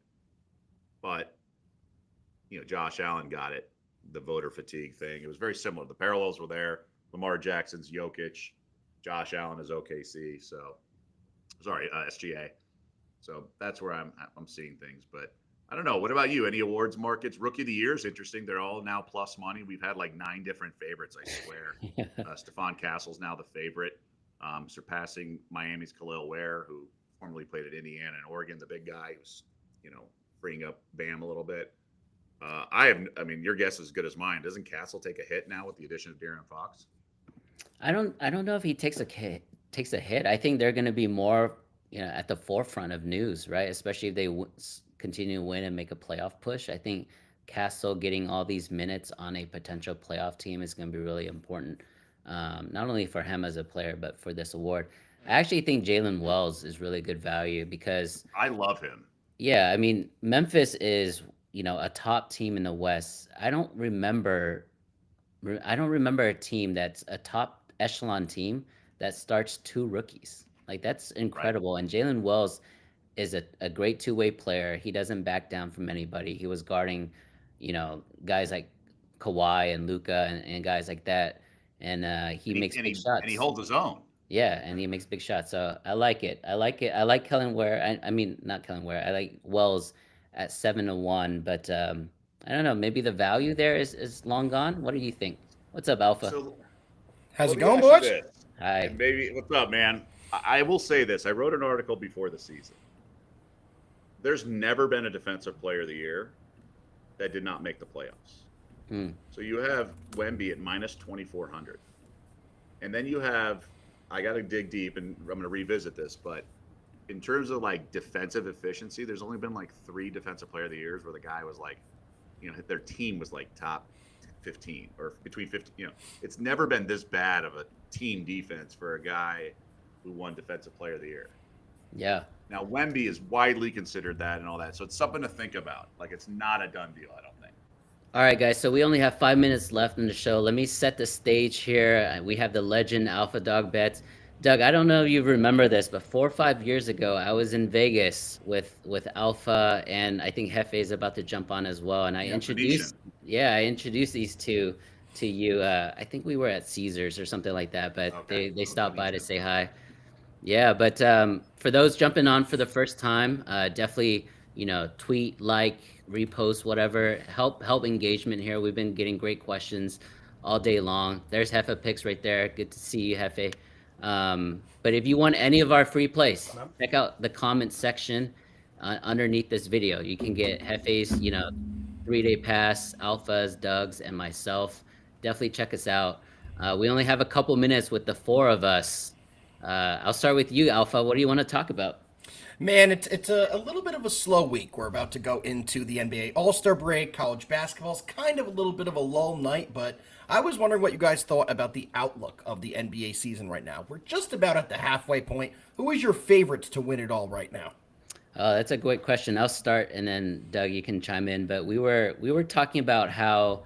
[SPEAKER 1] But, Josh Allen got it, the voter fatigue thing. It was very similar. The parallels were there. Lamar Jackson's Jokic. Josh Allen is OKC. SGA. So that's where I'm seeing things. But I don't know. What about you? Any awards markets? Rookie of the Year is interesting. They're all now plus money. We've had like 9 different favorites, I swear. Stephon Castle's now the favorite. Surpassing Miami's Khalil Ware, who formerly played at Indiana and Oregon, the big guy who's, freeing up Bam a little bit. Your guess is as good as mine. Doesn't Castle take a hit now with the addition of De'Aaron Fox?
[SPEAKER 2] I don't know if he takes a hit. I think they're going to be more, at the forefront of news, right? Especially if they continue to win and make a playoff push. I think Castle getting all these minutes on a potential playoff team is going to be really important, not only for him as a player, but for this award. I actually think Jalen Wells is really good value because,
[SPEAKER 1] I love him.
[SPEAKER 2] yeah, I mean, Memphis is, a top team in the West. I don't remember a team that's a top echelon team that starts two rookies. Like that's
[SPEAKER 1] Right.
[SPEAKER 2] incredible. And Jalen Wells is a great two-way player. He doesn't back down from anybody. He was guarding, guys like Kawhi and Luca and guys like that. And he
[SPEAKER 1] And he
[SPEAKER 2] makes
[SPEAKER 1] and
[SPEAKER 2] big
[SPEAKER 1] he and he
[SPEAKER 2] shots.
[SPEAKER 1] holds his own.
[SPEAKER 2] Yeah, and he makes big shots. So I like it. I like it. I like Kellen Ware. I mean, not Kellen Ware. I like Wells at 7-1. But I don't know. Maybe the value there is long gone. What do you think? What's up, Alpha?
[SPEAKER 1] So
[SPEAKER 3] How's
[SPEAKER 1] let
[SPEAKER 3] it
[SPEAKER 1] me
[SPEAKER 3] going,
[SPEAKER 1] ask you
[SPEAKER 3] boys?
[SPEAKER 1] this,
[SPEAKER 2] Hi.
[SPEAKER 1] and maybe what's up, man? I will say this. I wrote an article before the season. There's never been a defensive player of the year that did not make the playoffs.
[SPEAKER 2] Hmm.
[SPEAKER 1] So you have Wemby at minus 2,400. And then you have, I got to dig deep and I'm going to revisit this, but in terms of like defensive efficiency, there's only been like 3 defensive player of the years where the guy was like, their team was like top 15 or between 50. It's never been this bad of a team defense for a guy who won defensive player of the year.
[SPEAKER 2] Yeah.
[SPEAKER 1] Now, Wemby is widely considered that and all that. So it's something to think about. Like, it's not a done deal, I don't think.
[SPEAKER 2] All right, guys. So we only have 5 minutes left in the show. Let me set the stage here. We have the legend Alpha Dog Bets. Doug, I don't know if you remember this, but 4 or 5 years ago, I was in Vegas with Alpha, and I think Hefe is about to jump on as well. And I
[SPEAKER 1] Yeah,
[SPEAKER 2] introduced,
[SPEAKER 1] Venetian.
[SPEAKER 2] yeah, I introduced these two to you. I think we were at Caesars or something like that, but
[SPEAKER 1] Okay.
[SPEAKER 2] they stopped by to
[SPEAKER 1] Venetian.
[SPEAKER 2] say hi. Yeah, but for those jumping on for the first time, definitely tweet, like, repost, whatever. Help engagement here. We've been getting great questions all day long. There's Hefe Picks right there. Good to see you, Hefe. But if you want any of our free plays, check out the comment section underneath this video. You can get Hefe's 3-day pass, Alpha's, Doug's, and myself. Definitely check us out. We only have a couple minutes with the 4 of us. I'll start with you, Alpha. What do you want to talk about?
[SPEAKER 3] Man, it's a little bit of a slow week. We're about to go into the NBA All-Star break. College basketball's kind of a little bit of a lull night, but I was wondering what you guys thought about the outlook of the NBA season right now. We're just about at the halfway point. Who is your favorite to win it all right now?
[SPEAKER 2] That's a great question. I'll start, and then Doug, you can chime in. But we were talking about how,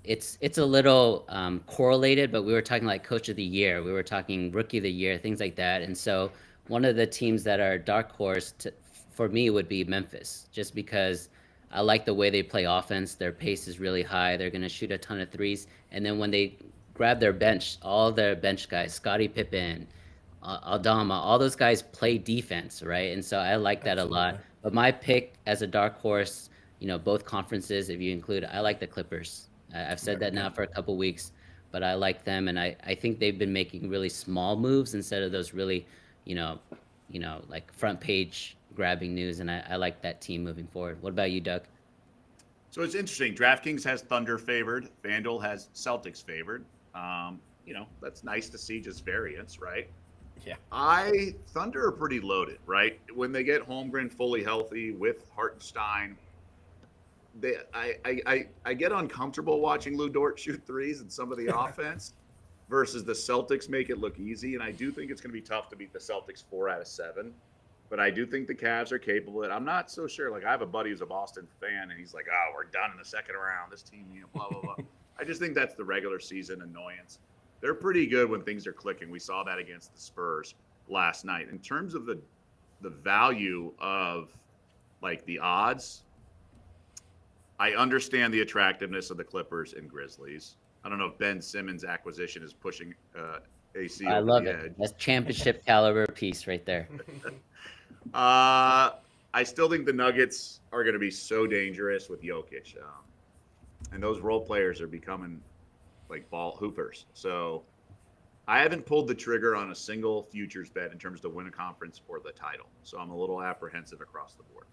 [SPEAKER 2] it's a little correlated, but we were talking like Coach of the Year. We were talking Rookie of the Year, things like that. And so one of the teams that are dark horse for me would be Memphis, just because I like the way they play offense. Their pace is really high. They're going to shoot a ton of threes. And then when they grab their bench, all their bench guys, Scottie Pippen, Aldama, all those guys play defense, right? And so I like that a lot. But my pick as a dark horse, both conferences, if you include, I like the Clippers. I've said that now for a couple weeks, but I like them, and I think they've been making really small moves instead of those really, like front page grabbing news, and I like that team moving forward. What about you, Doug?
[SPEAKER 1] So it's interesting. DraftKings has Thunder favored. FanDuel has Celtics favored. That's nice to see just variance, right?
[SPEAKER 3] Yeah.
[SPEAKER 1] Thunder are pretty loaded, right? When they get Holmgren fully healthy with Hartenstein, I get uncomfortable watching Lou Dort shoot threes and some of the offense versus the Celtics make it look easy. And I do think it's going to be tough to beat the Celtics 4 out of 7. But I do think the Cavs are capable of it. I'm not so sure. Like, I have a buddy who's a Boston fan, and he's like, oh, we're done in the second round. This team, blah, blah, blah. I just think that's the regular season annoyance. They're pretty good when things are clicking. We saw that against the Spurs last night. In terms of the value of, like, the odds, I understand the attractiveness of the Clippers and Grizzlies. I don't know if Ben Simmons' acquisition is pushing AC
[SPEAKER 2] I
[SPEAKER 1] over
[SPEAKER 2] love
[SPEAKER 1] the
[SPEAKER 2] it.
[SPEAKER 1] edge.
[SPEAKER 2] That's championship caliber piece right there.
[SPEAKER 1] I still think the Nuggets are going to be so dangerous with Jokic. And those role players are becoming like ball hoopers. So I haven't pulled the trigger on a single futures bet in terms to win a conference or the title. So I'm a little apprehensive across the board.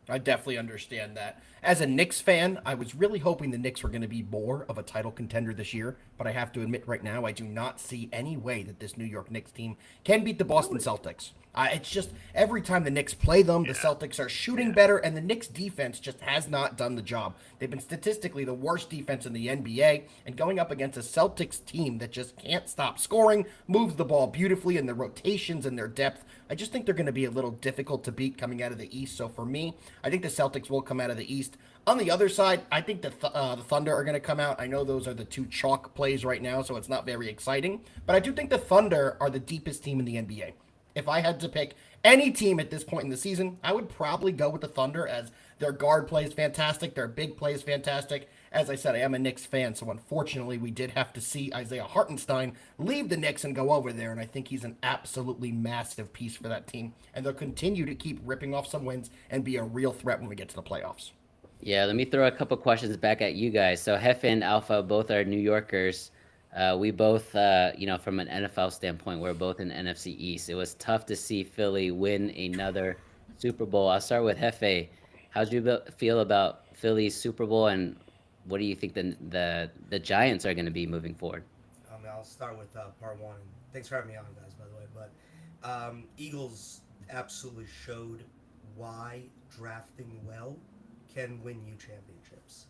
[SPEAKER 3] I definitely understand that. As a Knicks fan, I was really hoping the Knicks were going to be more of a title contender this year, but I have to admit right now, I do not see any way that this New York Knicks team can beat the Boston Celtics. It's just every time the Knicks play them, the Celtics are shooting better, and the Knicks defense just has not done the job. They've been statistically the worst defense in the NBA, and going up against a Celtics team that just can't stop scoring, moves the ball beautifully, and their rotations and their depth, I just think they're going to be a little difficult to beat coming out of the East. So for me, I think the Celtics will come out of the East. On the other side, I think the Thunder are going to come out. I know those are the two chalk plays right now, so it's not very exciting. But I do think the Thunder are the deepest team in the NBA. If I had to pick any team at this point in the season, I would probably go with the Thunder, as their guard play is fantastic, their big play is fantastic. As I said, I am a Knicks fan, so unfortunately we did have to see Isaiah Hartenstein leave the Knicks and go over there, and I think he's an absolutely massive piece for that team, and they'll continue to keep ripping off some wins and be a real threat when we get to the playoffs.
[SPEAKER 2] Yeah, let me throw a couple questions back at you guys. So Hefe and Alpha both are New Yorkers. We both, from an NFL standpoint, we're both in NFC East. It was tough to see Philly win another Super Bowl. I'll start with Hefe. How do you feel about Philly's Super Bowl, and what do you think the Giants are going to be moving forward?
[SPEAKER 4] I'll start with part one. And thanks for having me on, guys, by the way. But Eagles absolutely showed why drafting well can win you championships.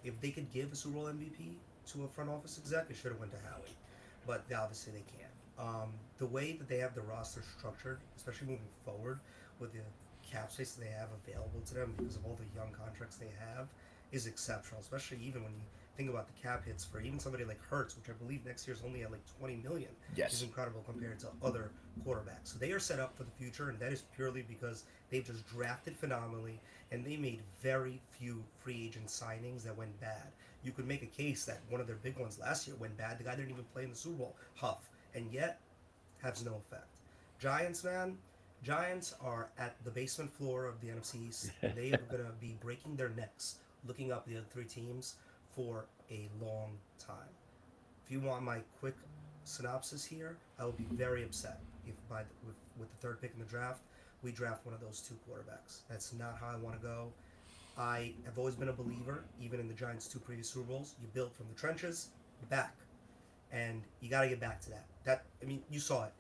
[SPEAKER 4] If they could give a Super Bowl MVP to a front office exec, it should have went to Howie. But obviously they can't. The way that they have the roster structured, especially moving forward with the cap space that they have available to them because of all the young contracts they have, is exceptional, especially even when you think about the cap hits for even somebody like Hurts, which I believe next year's only at like $20 million.
[SPEAKER 3] Yes.
[SPEAKER 4] Is incredible compared to other quarterbacks. So they are set up for the future, and that is purely because they've just drafted phenomenally, and they made very few free agent signings that went bad. You could make a case that one of their big ones last year went bad. The guy didn't even play in the Super Bowl, Huff, and yet has no effect. Giants, man, Giants are at the basement floor of the NFC East. They are going to be breaking their necks looking up the other three teams for a long time. If you want my quick synopsis here, I will be very upset if with the third pick in the draft, we draft one of those two quarterbacks. That's not how I want to go. I have always been a believer, even in the Giants' two previous Super Bowls, you build from the trenches back, and you got to get back to that. You saw it.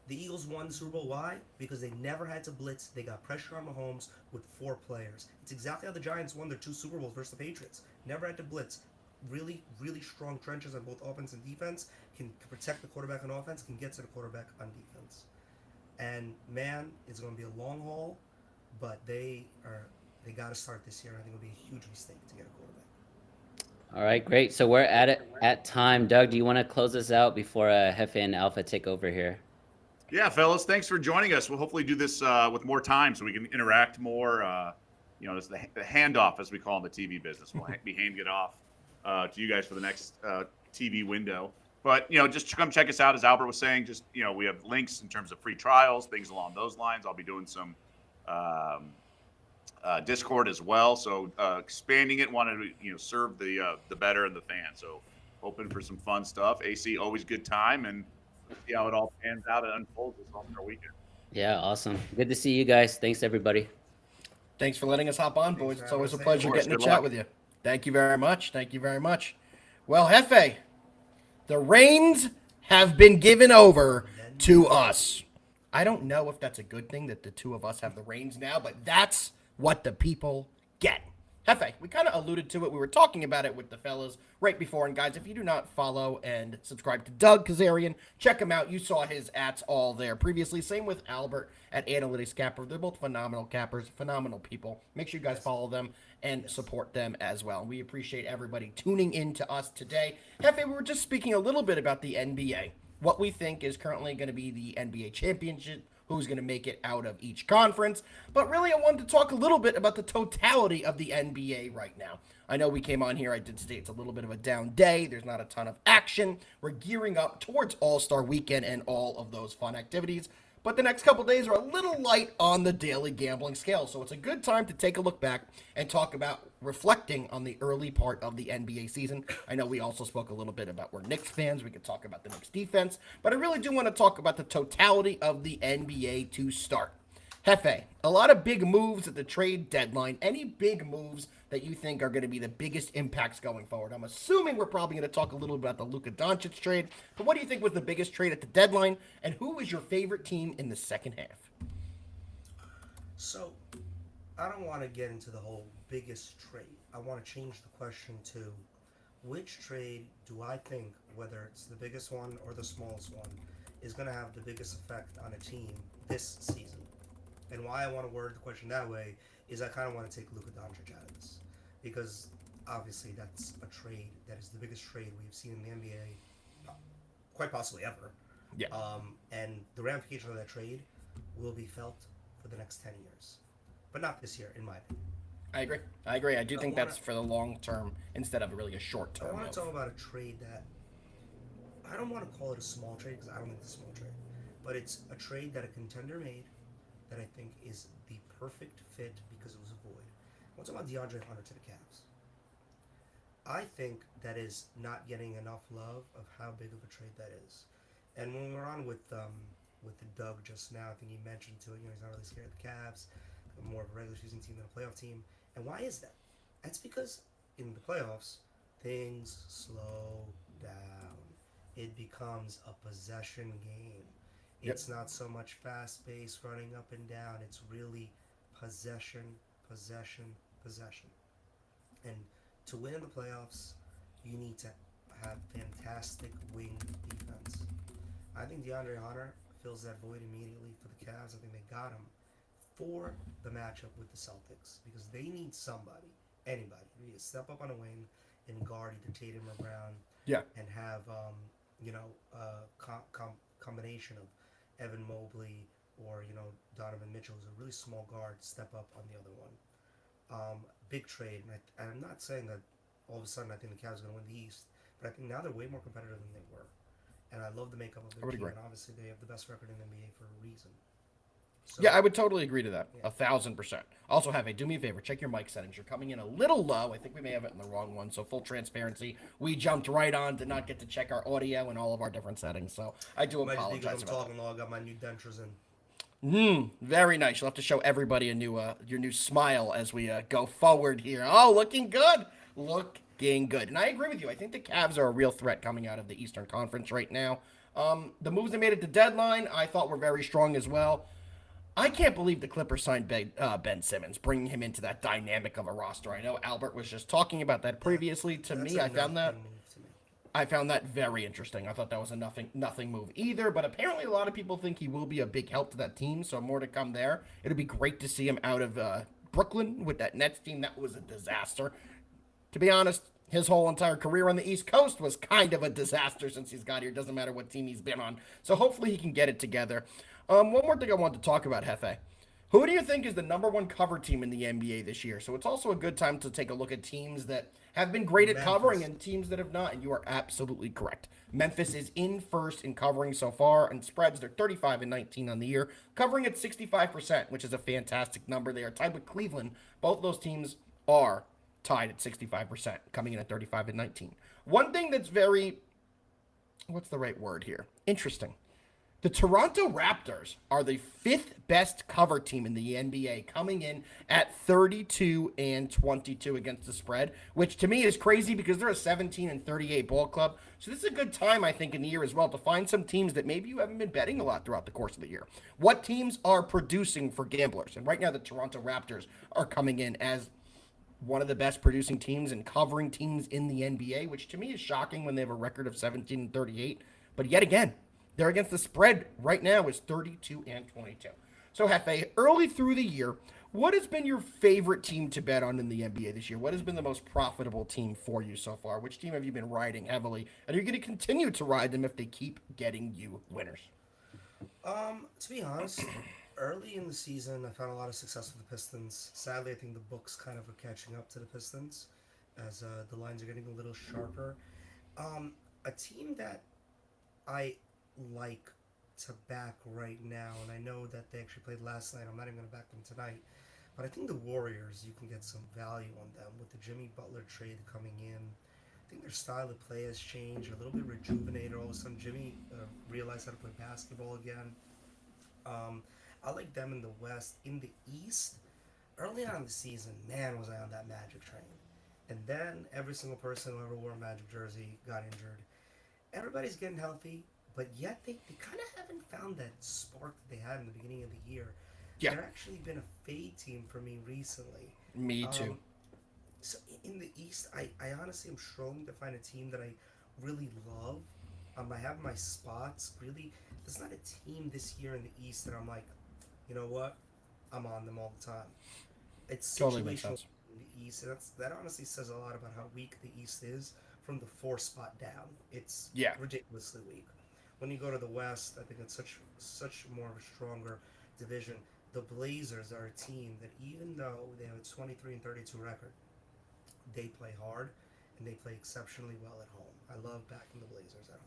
[SPEAKER 4] The Eagles won the Super Bowl. Why? Because they never had to blitz. They got pressure on Mahomes with 4 players. It's exactly how the Giants won their 2 Super Bowls versus the Patriots. Never had to blitz. Really, really strong trenches on both offense and defense. Can protect the quarterback on offense, can get to the quarterback on defense. And man, it's going to be a long haul, but they got to start this year. And I think it'll be a huge mistake to get a quarterback.
[SPEAKER 2] All right, great. So we're at time. Doug, do you want to close us out before Hefe and Alpha take over here?
[SPEAKER 1] Yeah, fellas, thanks for joining us. We'll hopefully do this with more time so we can interact more. It's the handoff, as we call in the TV business. We'll be handing it off to you guys for the next TV window. But, just come check us out. As Albert was saying, just, we have links in terms of free trials, things along those lines. I'll be doing some Discord as well. So expanding it, wanted to, serve the better and the fan. So hoping for some fun stuff. AC, always good time. And see how it all pans out and unfolds this All-Star weekend.
[SPEAKER 2] Yeah, awesome. Good to see you guys. Thanks, everybody.
[SPEAKER 3] Thanks for letting us hop on, boys. It's always a pleasure getting to chat with you. Thank you very much. Thank you very much. Well, Hefe, the reins have been given over to us. I don't know if that's a good thing that the two of us have the reins now, but that's what the people get. Hefe, we kind of alluded to it. We were talking about it with the fellas right before. And guys, if you do not follow and subscribe to Doug Kazarian, check him out. You saw his ats all there previously. Same with Albert at Analytics Capper. They're both phenomenal cappers, phenomenal people. Make sure you guys follow them and support them as well. We appreciate everybody tuning in to us today. Hefe, we were just speaking a little bit about the NBA. What we think is currently going to be the NBA championship, who's going to make it out of each conference. But really, I wanted to talk a little bit about the totality of the NBA right now. I know we came on here, I did say it's a little bit of a down day. There's not a ton of action. We're gearing up towards All-Star Weekend and all of those fun activities. But the next couple days are a little light on the daily gambling scale. So it's a good time to take a look back and talk about reflecting on the early part of the NBA season. I know we also spoke a little bit about we're Knicks fans. We could talk about the Knicks defense. But I really do want to talk about the totality of the NBA to start. Hefe, a lot of big moves at the trade deadline. Any big moves that you think are going to be the biggest impacts going forward? I'm assuming we're probably going to talk a little about the Luka Doncic trade, but what do you think was the biggest trade at the deadline, and who was your favorite team in the second half?
[SPEAKER 4] So, I don't want to get into the whole biggest trade. I want to change the question to which trade do I think, whether it's the biggest one or the smallest one, is going to have the biggest effect on a team this season? And why I want to word the question that way is I kind of want to take Luka Doncic out of this. Because obviously that's a trade that is the biggest trade we've seen in the NBA, quite possibly ever.
[SPEAKER 3] Yeah.
[SPEAKER 4] And the ramification of that trade will be felt for the next 10 years. But not this year, in my opinion.
[SPEAKER 3] I agree. I do think that's for the long term instead of really a short term.
[SPEAKER 4] I want to talk about a trade that I don't want to call it a small trade because I don't think it's a small trade, but it's a trade that a contender made that I think is the perfect fit because it was a void. I want to talk about DeAndre Hunter to the Cavs. I think that is not getting enough love of how big of a trade that is. And when we were on with the Doug just now, I think he mentioned to it, he's not really scared of the Cavs, more of a regular season team than a playoff team. And why is that? That's because in the playoffs, things slow down. It becomes a possession game. It's not so much fast-paced running up and down. It's really possession, possession, possession. And to win in the playoffs, you need to have fantastic wing defense. I think DeAndre Hunter fills that void immediately for the Cavs. I think they got him for the matchup with the Celtics because they need somebody, anybody, to step up on a wing and guard either Tatum or Brown.
[SPEAKER 3] Yeah.
[SPEAKER 4] And have combination of Evan Mobley or Donovan Mitchell, who's a really small guard, step up on the other one. Big trade, and I'm not saying that all of a sudden I think the Cavs are going to win the East, but I think now they're way more competitive than they were, and I love the makeup of their team.
[SPEAKER 3] Agree.
[SPEAKER 4] And obviously they have the best record in the NBA for a reason. So,
[SPEAKER 3] yeah, I would totally agree to that. 1,000%. Also, Hefe, do me a favor. Check your mic settings. You're coming in a little low. I think we may have it in the wrong one. So full transparency. We jumped right on, did not get to check our audio and all of our different settings. So I do apologize
[SPEAKER 4] I'm
[SPEAKER 3] about
[SPEAKER 4] talking low. I got my new dentures in.
[SPEAKER 3] Very nice. You'll have to show everybody your new smile as we go forward here. Oh, looking good. Looking good. And I agree with you. I think the Cavs are a real threat coming out of the Eastern Conference right now. The moves they made at the deadline, I thought were very strong as well. I can't believe the Clippers signed Ben Simmons, bringing him into that dynamic of a roster. I know Albert was just talking about that previously. To me, I found that very interesting. I thought that was a nothing move either, but apparently a lot of people think he will be a big help to that team, so more to come there. It'll be great to see him out of Brooklyn with that Nets team. That was a disaster. To be honest, his whole entire career on the East Coast was kind of a disaster since he's got here. Doesn't matter what team he's been on. So hopefully he can get it together. One more thing I wanted to talk about, Hefe. Who do you think is the number one cover team in the NBA this year? So it's also a good time to take a look at teams that have been great at covering and teams that have not, and you are absolutely correct. Memphis is in first in covering so far, and spreads, they're 35-19 on the year, covering at 65%, which is a fantastic number. They are tied with Cleveland. Both of those teams are tied at 65%, coming in at 35-19. One thing that's very, what's the right word here? Interesting. The Toronto Raptors are the fifth best cover team in the NBA, coming in at 32-22 against the spread, which to me is crazy because they're a 17-38 ball club. So this is a good time, I think, in the year as well to find some teams that maybe you haven't been betting a lot throughout the course of the year. What teams are producing for gamblers? And right now the Toronto Raptors are coming in as one of the best producing teams and covering teams in the NBA, which to me is shocking when they have a record of 17-38. But yet again, they're against the spread right now is 32-22. So, Hefe, early through the year, what has been your favorite team to bet on in the NBA this year? What has been the most profitable team for you so far? Which team have you been riding heavily? And are you going to continue to ride them if they keep getting you winners?
[SPEAKER 4] To be honest, early in the season, I found a lot of success with the Pistons. Sadly, I think the books kind of are catching up to the Pistons as the lines are getting a little sharper. A team that I like to back right now, and I know that they actually played last night. I'm not even going to back them tonight, but I think the Warriors, you can get some value on them with the Jimmy Butler trade coming in. I think their style of play has changed, a little bit rejuvenated. All of a sudden, Jimmy realized how to play basketball again. I like them in the West. In the East, early on in the season, man, was I on that Magic train. And then every single person who ever wore a Magic jersey got injured. Everybody's getting healthy, but yet they kind of haven't found that spark that they had in the beginning of the year.
[SPEAKER 3] Yeah.
[SPEAKER 4] They're actually been a fade team for me recently.
[SPEAKER 3] Me too.
[SPEAKER 4] So in the East, I honestly am struggling to find a team that I really love. I have my spots. Really, there's not a team this year in the East that I'm like, you know what, I'm on them all the time. It's
[SPEAKER 3] Totally makes
[SPEAKER 4] situational
[SPEAKER 3] sense.
[SPEAKER 4] in the East, and that honestly says a lot about how weak the East is from the 4 spot down. It's
[SPEAKER 3] Yeah.
[SPEAKER 4] ridiculously weak. When you go to the West, I think it's such more of a stronger division. The Blazers are a team that even though they have a 23-32 record, they play hard and they play exceptionally well at home. I love backing the Blazers at home.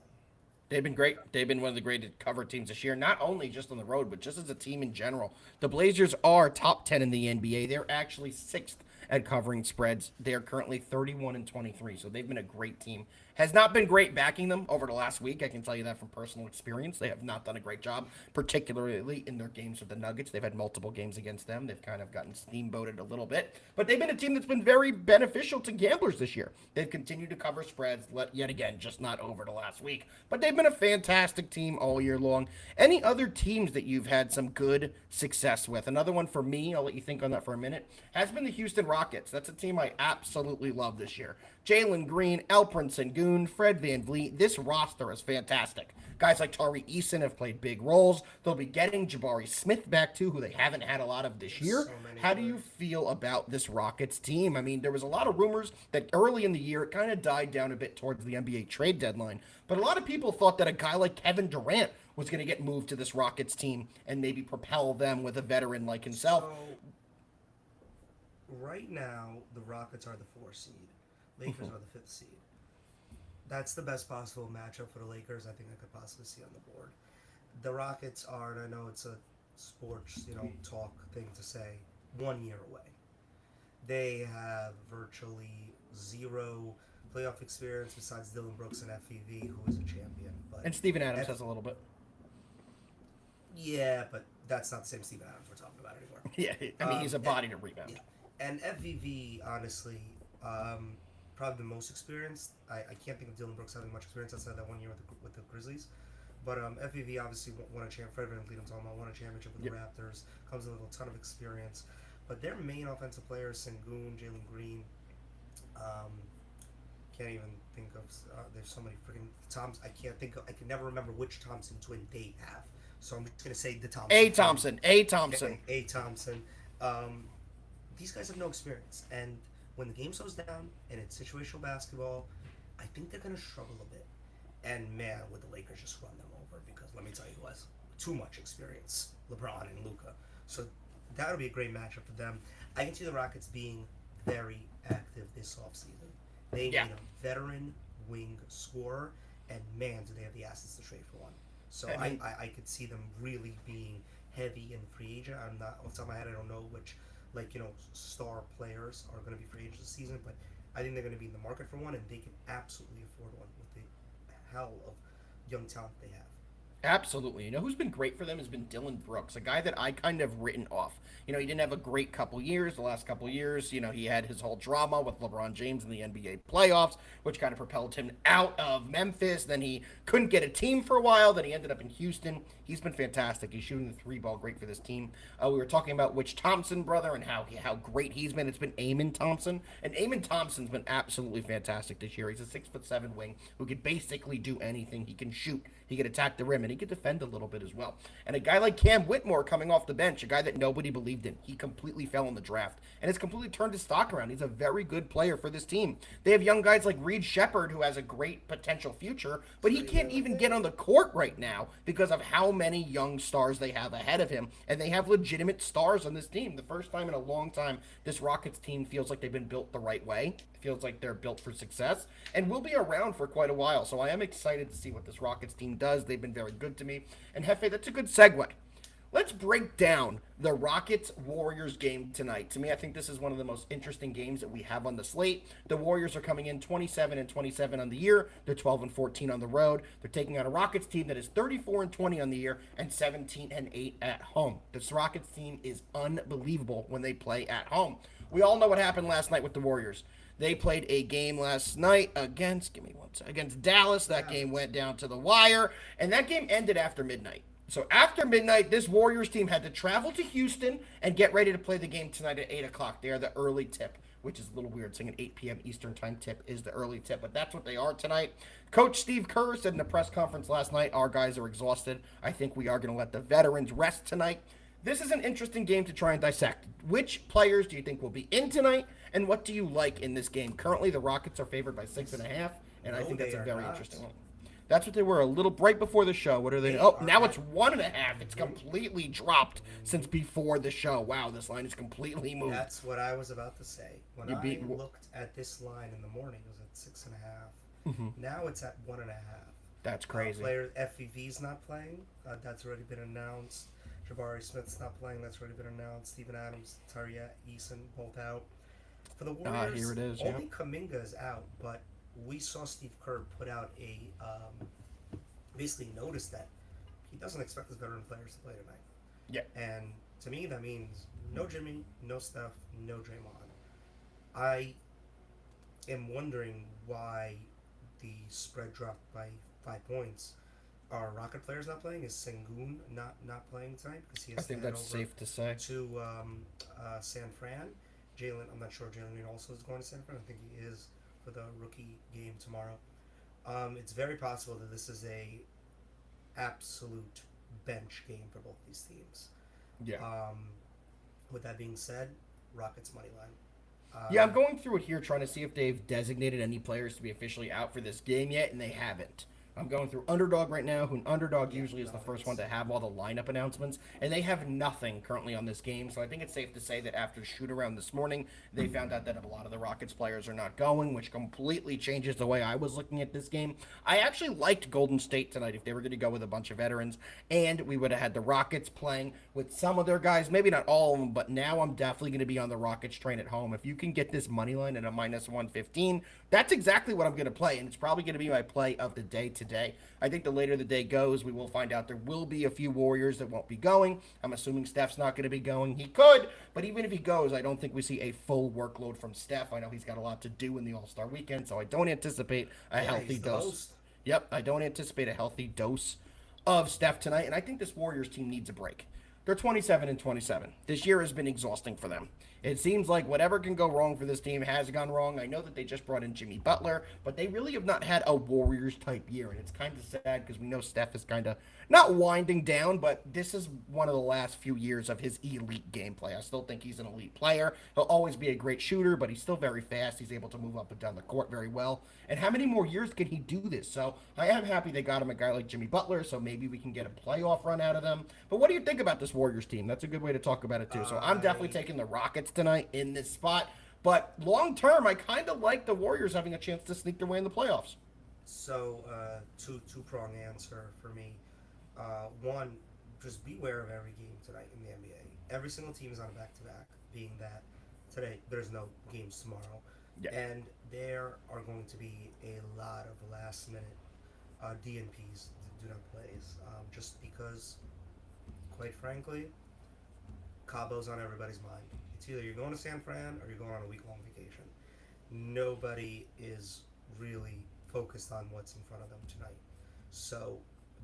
[SPEAKER 3] They've been great. They've been one of the great cover teams this year, not only just on the road, but just as a team in general. The Blazers are top 10 in the NBA. They're actually sixth at covering spreads. They're currently 31-23, so they've been a great team. Has not been great backing them over the last week. I can tell you that from personal experience. They have not done a great job, particularly in their games with the Nuggets. They've had multiple games against them. They've kind of gotten steamboated a little bit, but they've been a team that's been very beneficial to gamblers this year. They've continued to cover spreads, yet again, just not over the last week, but they've been a fantastic team all year long. Any other teams that you've had some good success with? Another one for me, I'll let you think on that for a minute, has been the Houston Rockets. That's a team I absolutely love this year. Jalen Green, Alperen Sengun, Fred VanVleet. This roster is fantastic. Guys like Tari Eason have played big roles. They'll be getting Jabari Smith back too, who they haven't had a lot of this year. How do you feel about this Rockets team? I mean, there was a lot of rumors that early in the year it kind of died down a bit towards the NBA trade deadline. But a lot of people thought that a guy like Kevin Durant was going to get moved to this Rockets team and maybe propel them with a veteran like himself.
[SPEAKER 4] So, right now, the Rockets are the 4 seed. Lakers are the 5th seed. That's the best possible matchup for the Lakers I think I could possibly see on the board. The Rockets are, and I know it's a sports, talk thing to say, 1 year away. They have virtually zero playoff experience besides Dylan Brooks and FEV, who is a champion. But
[SPEAKER 3] And Steven Adams has a little bit.
[SPEAKER 4] Yeah, but that's not the same Steven Adams we're talking about anymore.
[SPEAKER 3] Yeah, I mean, he's a body to rebound.
[SPEAKER 4] Yeah. And FVV, honestly, probably the most experienced. I can't think of Dylan Brooks having much experience outside that 1 year with the Grizzlies. But FVV obviously won a championship. Fred VanVleet, I'm talking about, won a championship with the Raptors. Comes with a ton of experience. But their main offensive players, Sengun, Jalen Green, can't even think of. There's so many freaking Toms. I can never remember which Thompson twin they have. So I'm just gonna say the Thompson.
[SPEAKER 3] A. Thompson. A. Thompson.
[SPEAKER 4] A. Thompson. These guys have no experience, and when the game slows down and it's situational basketball, I think they're gonna struggle a bit. And man, would the Lakers just run them over? Because let me tell you, who has too much experience, LeBron and Luka. So that'll be a great matchup for them. I can see the Rockets being very active this offseason. They need a veteran wing scorer, and man, do they have the assets to trade for one. So I could see them really being heavy in free agent. I'm not, off the top of my head, I don't know which, star players are going to be free agents this season, but I think they're going to be in the market for one, and they can absolutely afford one with the hell of young talent they have.
[SPEAKER 3] Absolutely. You know who's been great for them has been Dylan Brooks, a guy that I kind of written off. He didn't have a great couple years. The last couple years, he had his whole drama with LeBron James in the NBA playoffs, which kind of propelled him out of Memphis. Then he couldn't get a team for a while. Then he ended up in Houston. He's been fantastic. He's shooting the 3-ball great for this team. We were talking about which Thompson brother and how great he's been. It's been Amon Thompson. And Amon Thompson's been absolutely fantastic this year. He's a 6'7" wing who could basically do anything. He can shoot. He could attack the rim, and he could defend a little bit as well. And a guy like Cam Whitmore coming off the bench, a guy that nobody believed in. He completely fell in the draft, and has completely turned his stock around. He's a very good player for this team. They have young guys like Reed Shepherd, who has a great potential future, but he can't even get on the court right now because of how many young stars they have ahead of him. And they have legitimate stars on this team. The first time in a long time, this Rockets team feels like they've been built the right way. It feels like they're built for success, and will be around for quite a while. So I am excited to see what this Rockets team does. They've been very good to me. And Hefe, that's a good segue. Let's break down the Rockets-Warriors game tonight. To me, I think this is one of the most interesting games that we have on the slate. The Warriors are coming in 27-27 on the year. They're 12-14 on the road. They're taking on a Rockets team that is 34-20 on the year and 17-8 at home. This Rockets team is unbelievable when they play at home. We all know what happened last night with the Warriors. They played a game last night against Dallas. That game went down to the wire, and that game ended after midnight. So after midnight, this Warriors team had to travel to Houston and get ready to play the game tonight at 8 o'clock. They are the early tip, which is a little weird, saying an 8 p.m. Eastern time tip is the early tip, but that's what they are tonight. Coach Steve Kerr said in a press conference last night, our guys are exhausted. I think we are going to let the veterans rest tonight. This is an interesting game to try and dissect. Which players do you think will be in tonight, and what do you like in this game? Currently, the Rockets are favored by 6.5, and I think that's a very interesting one. That's what they were a little right before the show. What are they? Oh, now it's 1.5. It's completely dropped since before the show. Wow, this line is completely moved.
[SPEAKER 4] That's what I was about to say. When I looked at this line in the morning, it was at 6.5.
[SPEAKER 3] Mm-hmm.
[SPEAKER 4] Now it's at 1.5.
[SPEAKER 3] That's crazy.
[SPEAKER 4] Player FEV's not playing. That's already been announced. Jabari Smith's not playing. That's already been announced. Steven Adams, Tariq Eason both out. For the Warriors,
[SPEAKER 3] here it is.
[SPEAKER 4] Only Kuminga is out, but we saw Steve Kerr put out a basically notice that he doesn't expect his veteran players to play tonight.
[SPEAKER 3] Yeah.
[SPEAKER 4] And to me, that means no Jimmy, no Steph, no Draymond. I am wondering why the spread dropped by 5 points. Are Rocket players not playing? Is Sengun not playing tonight because he has
[SPEAKER 3] I think
[SPEAKER 4] to head
[SPEAKER 3] that's
[SPEAKER 4] over
[SPEAKER 3] safe to say.
[SPEAKER 4] to San Fran? Jalen, I'm not sure Jalen Green also is going to San Fran. I think he is for the rookie game tomorrow. It's very possible that this is a absolute bench game for both these teams.
[SPEAKER 3] Yeah.
[SPEAKER 4] With that being said, Rockets money line.
[SPEAKER 3] Yeah, I'm going through it here trying to see if they've designated any players to be officially out for this game yet, and they haven't. I'm going through Underdog right now, who Underdog usually is the first one to have all the lineup announcements, and they have nothing currently on this game, so I think it's safe to say that after the shoot-around this morning, they found out that a lot of the Rockets players are not going, which completely changes the way I was looking at this game. I actually liked Golden State tonight if they were going to go with a bunch of veterans, and we would have had the Rockets playing with some of their guys, maybe not all of them, but now I'm definitely going to be on the Rockets train at home. If you can get this money line at a minus 115, that's exactly what I'm going to play, and it's probably going to be my play of the day today. I think the later the day goes, we will find out there will be a few Warriors that won't be going. I'm assuming Steph's not going to be going. He could, but even if he goes, I don't think we see a full workload from Steph. I know he's got a lot to do in the All-Star weekend, so I don't anticipate a healthy dose. Yep, I don't anticipate a healthy dose of Steph tonight, and I think this Warriors team needs a break. They're 27-27. This year has been exhausting for them. It seems like whatever can go wrong for this team has gone wrong. I know that they just brought in Jimmy Butler, but they really have not had a Warriors-type year, and it's kind of sad because we know Steph is kind of not winding down, but this is one of the last few years of his elite gameplay. I still think he's an elite player. He'll always be a great shooter, but he's still very fast. He's able to move up and down the court very well. And how many more years can he do this? So I am happy they got him a guy like Jimmy Butler, so maybe we can get a playoff run out of them. But what do you think about this Warriors team? That's a good way to talk about it, too. So I'm definitely taking the Rockets tonight in this spot. But long term, I kind of like the Warriors having a chance to sneak their way in the playoffs.
[SPEAKER 4] So, two-prong answer for me. One, just beware of every game tonight in the NBA. Every single team is on a back-to-back, being that today there's no games tomorrow.
[SPEAKER 3] Yeah.
[SPEAKER 4] And there are going to be a lot of last-minute DNPs, do-not plays, just because, quite frankly, Cabo's on everybody's mind. It's either you're going to San Fran or you're going on a week-long vacation. Nobody is really focused on what's in front of them tonight. So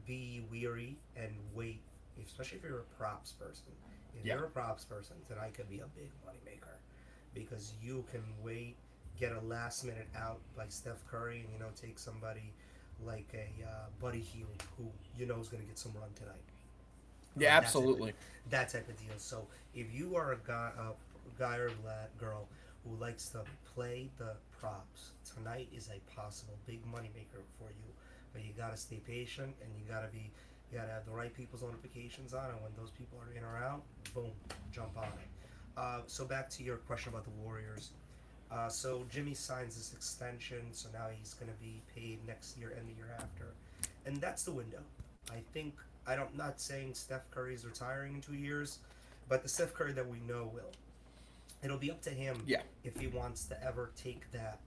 [SPEAKER 4] be weary and wait, especially if you're a props person. If you're a props person, tonight could be a big moneymaker because you can wait, get a last-minute out by Steph Curry, and take somebody like a Buddy Hield who is going to get some run tonight.
[SPEAKER 3] Yeah, absolutely.
[SPEAKER 4] That type of deal. So if you are a guy or girl who likes to play the props, tonight is a possible big moneymaker for you. But you gotta stay patient, and you gotta have the right people's notifications on, and when those people are in or out, boom, jump on it. So back to your question about the Warriors. So Jimmy signs this extension, so now he's gonna be paid next year and the year after, and that's the window. I think I'm not saying Steph Curry's retiring in 2 years, but the Steph Curry that we know will. It'll be up to him if he wants to ever take that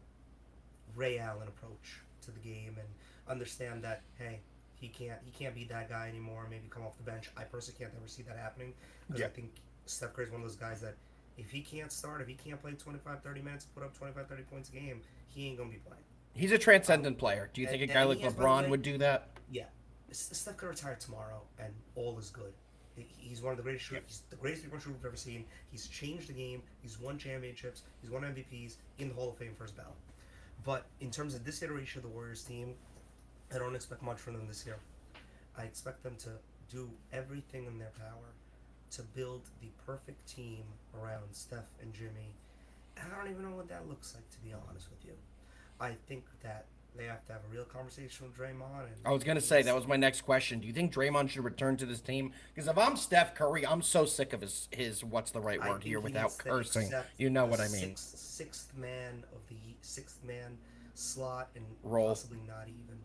[SPEAKER 4] Ray Allen approach to the game and understand that, hey, he can't be that guy anymore. Maybe come off the bench. I personally can't ever see that happening because I think Steph Curry is one of those guys that if he can't start, if he can't play 25, 30 minutes, put up 25, 30 points a game, he ain't gonna be playing.
[SPEAKER 3] He's a transcendent player. Do you think a guy like LeBron would do that?
[SPEAKER 4] Yeah, Steph could retire tomorrow, and all is good. He's one of the greatest shooters. He's the greatest three-point shooter we've ever seen. He's changed the game. He's won championships. He's won MVPs in the Hall of Fame first ballot. But in terms of this iteration of the Warriors team, I don't expect much from them this year. I expect them to do everything in their power to build the perfect team around Steph and Jimmy. And I don't even know what that looks like, to be honest with you. I think that they have to have a real conversation with Draymond. And
[SPEAKER 3] I was going to say, that was my next question. Do you think Draymond should return to this team? Because if I'm Steph Curry, I'm so sick of his what's the right word here without cursing. You know what I mean.
[SPEAKER 4] Sixth man of the sixth man slot and
[SPEAKER 3] role.
[SPEAKER 4] Possibly not even.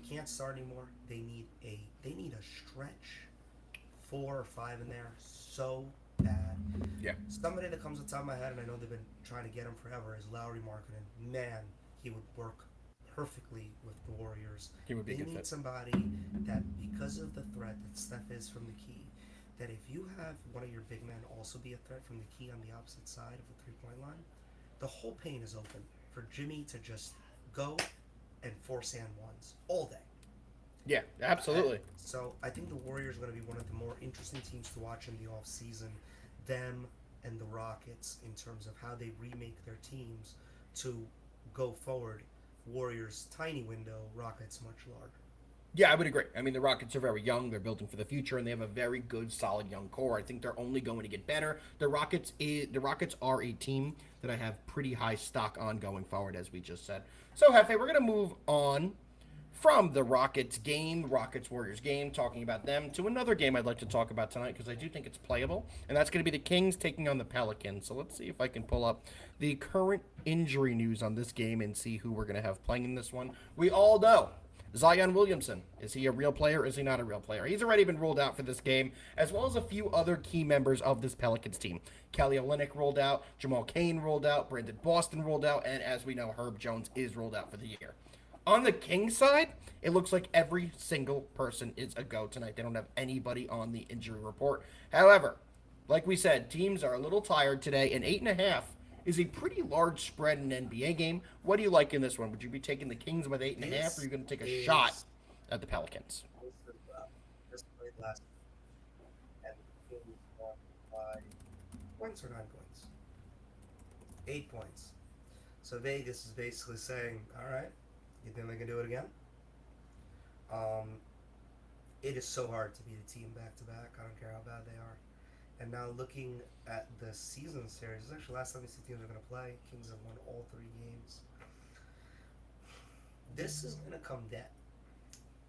[SPEAKER 4] He can't start anymore. They need a stretch 4 or 5 in there so bad.
[SPEAKER 3] Yeah.
[SPEAKER 4] Somebody that comes to the top of my head, and I know they've been trying to get him forever, is Lowry Markkanen. Man, he would work perfectly with the Warriors.
[SPEAKER 3] He would be a good fit.
[SPEAKER 4] They need somebody that, because of the threat that Steph is from the key, that if you have one of your big men also be a threat from the key on the opposite side of the three-point line, the whole paint is open for Jimmy to just go and force and ones all day.
[SPEAKER 3] Yeah, absolutely.
[SPEAKER 4] So I think the Warriors are going to be one of the more interesting teams to watch in the offseason. Them and the Rockets in terms of how they remake their teams to go forward. Warriors tiny window, Rockets much larger.
[SPEAKER 3] Yeah, I would agree. I mean, the Rockets are very young. They're building for the future, and they have a very good, solid young core. I think they're only going to get better. The Rockets are a team that I have pretty high stock on going forward, as we just said. So, Hefe, we're going to move on from the Rockets game, Rockets-Warriors game, talking about them, to another game I'd like to talk about tonight because I do think it's playable, and that's going to be the Kings taking on the Pelicans. So let's see if I can pull up the current injury news on this game and see who we're going to have playing in this one. We all know Zion Williamson. Is he a real player? Is he not a real player? He's already been ruled out for this game, as well as a few other key members of this Pelicans team. Kelly Olynyk ruled out, Jamal Cain ruled out, Brandon Boston ruled out, and as we know, Herb Jones is ruled out for the year. On the Kings side, it looks like every single person is a go tonight. They don't have anybody on the injury report. However, like we said, teams are a little tired today, and 8.5 is a pretty large spread in an NBA game. What do you like in this one? Would you be taking the Kings with 8.5, or are you going to take a shot at the Pelicans?
[SPEAKER 4] Just played last and the Kings won by points or 9 points? 8 points. So Vegas is basically saying, all right, you think they can do it again? It is so hard to beat a team back-to-back. I don't care how bad they are. And now looking at the season series, this is actually the last time these teams are going to play. Kings have won all 3 games. This is going to come down.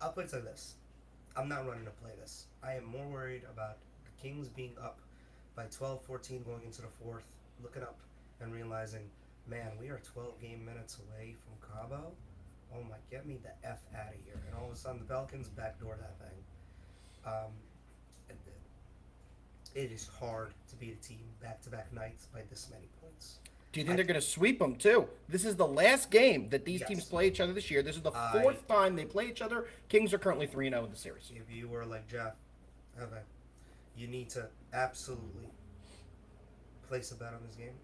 [SPEAKER 4] I'll put it like this. I'm not running to play this. I am more worried about the Kings being up by 12, 14 going into the 4th, looking up and realizing, man, we are 12 game minutes away from Cabo. Oh my, get me the F out of here. And all of a sudden, the Pelicans backdoor that thing. It is hard to beat a team back-to-back nights by this many points.
[SPEAKER 3] Do you think they're going to sweep them, too? This is the last game that these teams play each other this year. This is the 4th time they play each other. Kings are currently 3-0 in the series.
[SPEAKER 4] If you were like Jeff, okay, you need to absolutely place a bet on this game.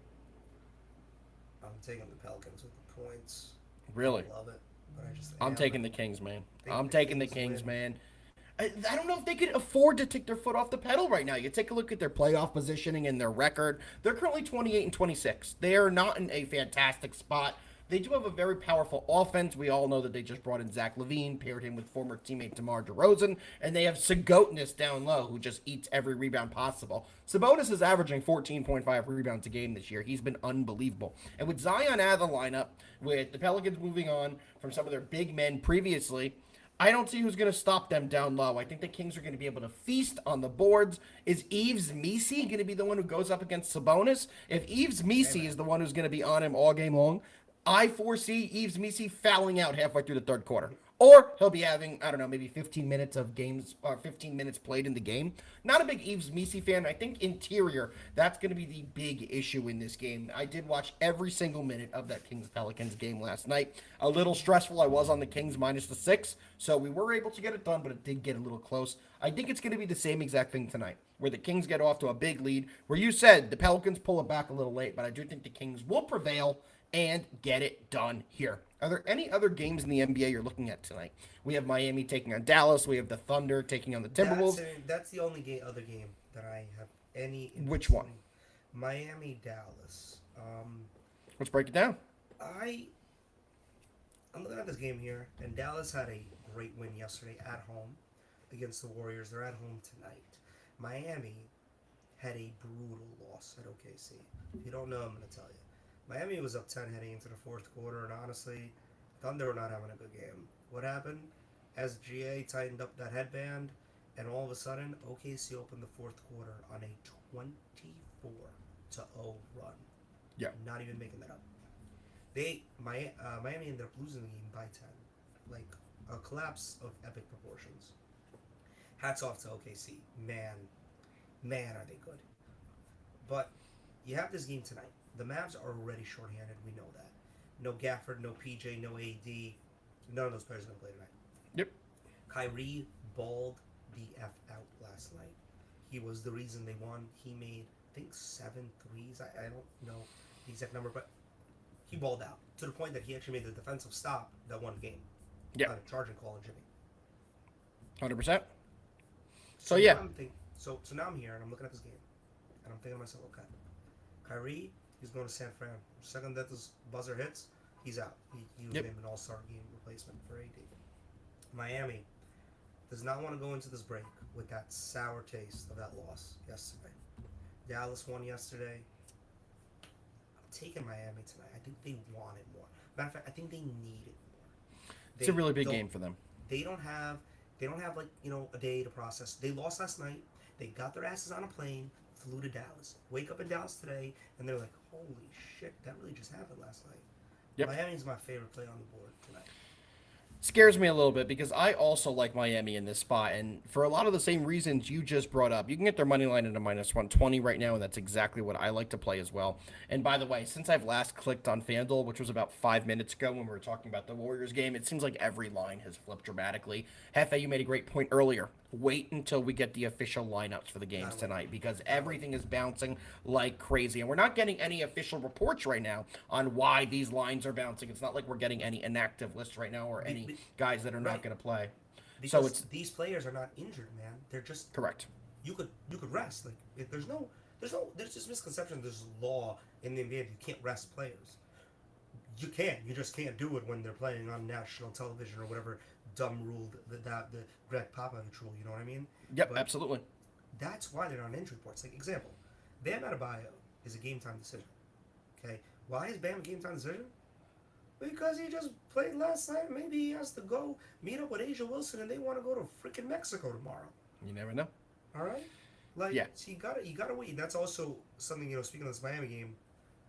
[SPEAKER 4] I'm taking the Pelicans with the points.
[SPEAKER 3] Really?
[SPEAKER 4] I love it. But
[SPEAKER 3] I'm taking the Kings, man. I'm taking the Kings, man. I don't know if they could afford to take their foot off the pedal right now. You take a look at their playoff positioning and their record. They're currently 28-26. They are not in a fantastic spot. They do have a very powerful offense. We all know that they just brought in Zach LaVine, paired him with former teammate DeMar DeRozan, and they have Sagonis down low, who just eats every rebound possible. Sabonis is averaging 14.5 rebounds a game this year. He's been unbelievable. And with Zion out of the lineup, with the Pelicans moving on from some of their big men previously, I don't see who's going to stop them down low. I think the Kings are going to be able to feast on the boards. Is Yves Missi going to be the one who goes up against Sabonis? If Yves Missi is the one who's going to be on him all game long, I foresee Yves Missi fouling out halfway through the 3rd quarter. Or he'll be having, I don't know, maybe 15 minutes of games, or 15 minutes played in the game. Not a big Yves Missi fan. I think interior, that's going to be the big issue in this game. I did watch every single minute of that Kings-Pelicans game last night. A little stressful. I was on the Kings minus the 6, so we were able to get it done, but it did get a little close. I think it's going to be the same exact thing tonight, where the Kings get off to a big lead, where you said the Pelicans pull it back a little late, but I do think the Kings will prevail and get it done here. Are there any other games in the NBA you're looking at tonight? We have Miami taking on Dallas. We have the Thunder taking on the Timberwolves.
[SPEAKER 4] That's the only other game that I have any interest
[SPEAKER 3] Which one?
[SPEAKER 4] in. Miami, Dallas.
[SPEAKER 3] Let's break it down.
[SPEAKER 4] I'm looking at this game here, and Dallas had a great win yesterday at home against the Warriors. They're at home tonight. Miami had a brutal loss at OKC. If you don't know, I'm going to tell you. Miami was up 10 heading into the fourth quarter, and honestly, Thunder were not having a good game. What happened? SGA tightened up that headband, and all of a sudden, OKC opened the fourth quarter on a 24-0 run.
[SPEAKER 3] Yeah.
[SPEAKER 4] Not even making that up. Miami ended up losing the game by 10. Like, a collapse of epic proportions. Hats off to OKC. Man, are they good. But you have this game tonight. The Mavs are already shorthanded. We know that. No Gafford, no PJ, no AD. None of those players are going to play tonight.
[SPEAKER 3] Yep.
[SPEAKER 4] Kyrie balled the F out last night. He was the reason they won. He made, I think, 7 threes. I don't know the exact number, but he balled out to the point that he actually made the defensive stop that won the game.
[SPEAKER 3] Yeah.
[SPEAKER 4] On a charging call on Jimmy.
[SPEAKER 3] 100%. So yeah.
[SPEAKER 4] So now I'm here and I'm looking at this game, and I'm thinking to myself, okay, Kyrie, he's going to San Fran. The second that this buzzer hits, he's out. He was named an all-star game replacement for AD. Miami does not want to go into this break with that sour taste of that loss yesterday. Dallas won yesterday. I'm taking Miami tonight. I think they want it more. Matter of fact, I think they need it more.
[SPEAKER 3] It's a really big game for them.
[SPEAKER 4] They don't have like, a day to process. They lost last night. They got their asses on a plane, flew to Dallas. Wake up in Dallas today, and they're like, holy shit, that really just happened last night.
[SPEAKER 3] Yep.
[SPEAKER 4] Miami's my favorite play on the board tonight.
[SPEAKER 3] Scares me a little bit because I also like Miami in this spot, and for a lot of the same reasons you just brought up. You can get their money line into minus 120 right now, and that's exactly what I like to play as well. And by the way, since I've last clicked on FanDuel, which was about 5 minutes ago when we were talking about the Warriors game, it seems like every line has flipped dramatically. Hefe, you made a great point earlier. Wait until we get the official lineups for the games tonight because everything is bouncing like crazy. And we're not getting any official reports right now on why these lines are bouncing. It's not like we're getting any inactive lists right now or any guys that are not going to play.
[SPEAKER 4] Because so these players are not injured, man. They're just
[SPEAKER 3] correct.
[SPEAKER 4] You could rest. Like there's this misconception. There's law in the NBA. You can't rest players. You can. You just can't do it when they're playing on national television or whatever dumb rule the Greg Popovich rule. You know what I mean?
[SPEAKER 3] Yep, but absolutely.
[SPEAKER 4] That's why they're on injury reports. Like example, Bam Adebayo is a game time decision. Okay, why is Bam a game time decision? Because he just played last night. Maybe he has to go meet up with Asia Wilson, and they want to go to freaking Mexico tomorrow.
[SPEAKER 3] You never know.
[SPEAKER 4] All right, like
[SPEAKER 3] yeah.
[SPEAKER 4] So you gotta wait. That's also something speaking of this Miami game,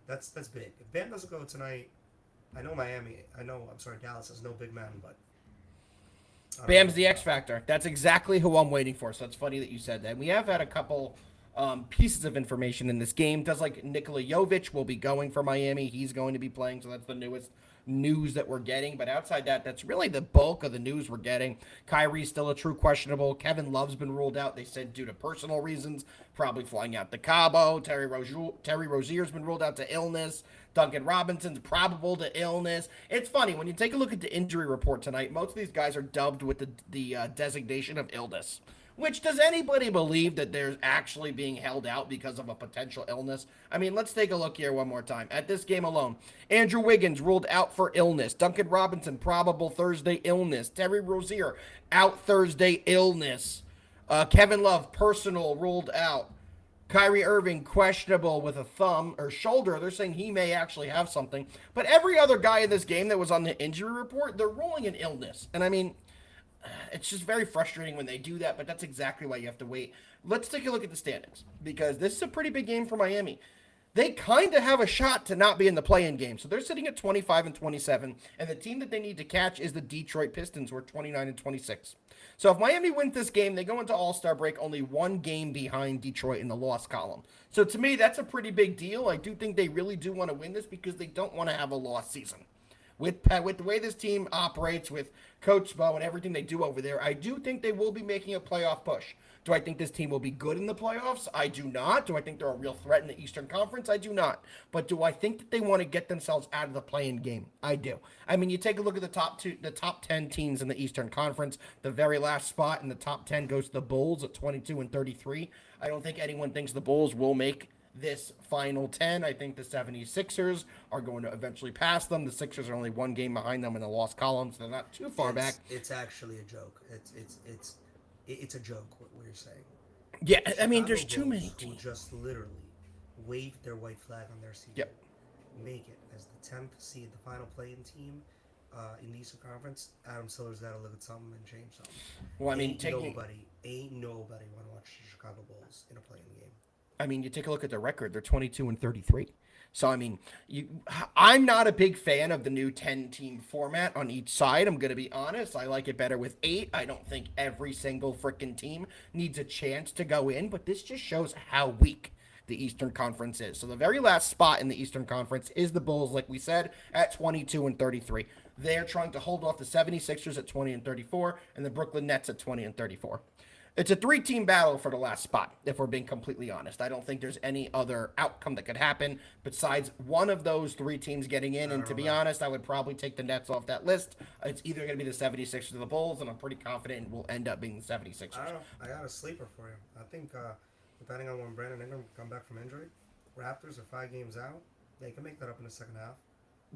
[SPEAKER 4] that's big. If Bam doesn't go tonight, Dallas has no big man, but
[SPEAKER 3] Bam's the X factor. That's exactly who I'm waiting for. So it's funny that you said that. We have had a couple pieces of information in this game. Does like Nikola Jovic will be going for Miami. He's going to be playing, so that's the newest news that we're getting. But outside that, that's really the bulk of the news we're getting. Kyrie's still a true questionable. Kevin Love's been ruled out, they said, due to personal reasons, probably flying out to Cabo. Terry Rozier's been ruled out to illness. Duncan Robinson's probable to illness. It's funny, when you take a look at the injury report tonight, most of these guys are dubbed with the designation of illness. Which, does anybody believe that they're actually being held out because of a potential illness? I mean, let's take a look here one more time. At this game alone, Andrew Wiggins ruled out for illness. Duncan Robinson, probable Thursday illness. Terry Rozier, out Thursday illness. Kevin Love, personal, ruled out. Kyrie Irving, questionable with a thumb or shoulder. They're saying he may actually have something. But every other guy in this game that was on the injury report, they're ruling an illness. And I mean, it's just very frustrating when they do that, but that's exactly why you have to wait. Let's take a look at the standings, because this is a pretty big game for Miami. they kind of have a shot to not be in the play-in game. So they're sitting at 25-27, and the team that they need to catch is the Detroit Pistons, who are 29-26. So if Miami wins this game, they go into All-Star break only one game behind Detroit in the loss column. So to me, that's a pretty big deal. I do think they really do want to win this because they don't want to have a lost season. With the way this team operates, with Coach Spo and everything they do over there, I do think they will be making a playoff push. Do I think this team will be good in the playoffs? I do not. Do I think they're a real threat in the Eastern Conference? I do not. But do I think that they want to get themselves out of the play-in game? I do. I mean, you take a look at the top 10 teams in the Eastern Conference. The very last spot in the top 10 goes to the Bulls at 22-33. I don't think anyone thinks the Bulls will make this final 10. I think the 76ers are going to eventually pass them. The Sixers are only one game behind them in the loss column, so they're not too far back.
[SPEAKER 4] It's actually a joke. It's a joke what we're saying.
[SPEAKER 3] Yeah, I mean,
[SPEAKER 4] Chicago
[SPEAKER 3] there's too
[SPEAKER 4] Bulls
[SPEAKER 3] many
[SPEAKER 4] who
[SPEAKER 3] teams.
[SPEAKER 4] just literally waved their white flag on their season.
[SPEAKER 3] Yep.
[SPEAKER 4] Make it as the 10th seed, the final play-in team in the Eastern Conference. Adam Silver's got to look at something and change something.
[SPEAKER 3] Well, I mean,
[SPEAKER 4] ain't nobody want to watch the Chicago Bulls in a play-in game.
[SPEAKER 3] I mean, you take a look at their record; they're 22-33. So, I mean, I'm not a big fan of the new 10-team format on each side. I'm going to be honest. I like it better with 8. I don't think every single freaking team needs a chance to go in, but this just shows how weak the Eastern Conference is. So the very last spot in the Eastern Conference is the Bulls, like we said, at 22-33. They're trying to hold off the 76ers at 20-34 and the Brooklyn Nets at 20-34. It's a 3-team battle for the last spot, if we're being completely honest. I don't think there's any other outcome that could happen besides one of those 3 teams getting in. And to be honest, I would probably take the Nets off that list. It's either going to be the 76ers or the Bulls, and I'm pretty confident it will end up being the 76ers.
[SPEAKER 4] I don't know. I got a sleeper for you. I think depending on when Brandon Ingram come back from injury, Raptors are 5 games out. They can make that up in the second half.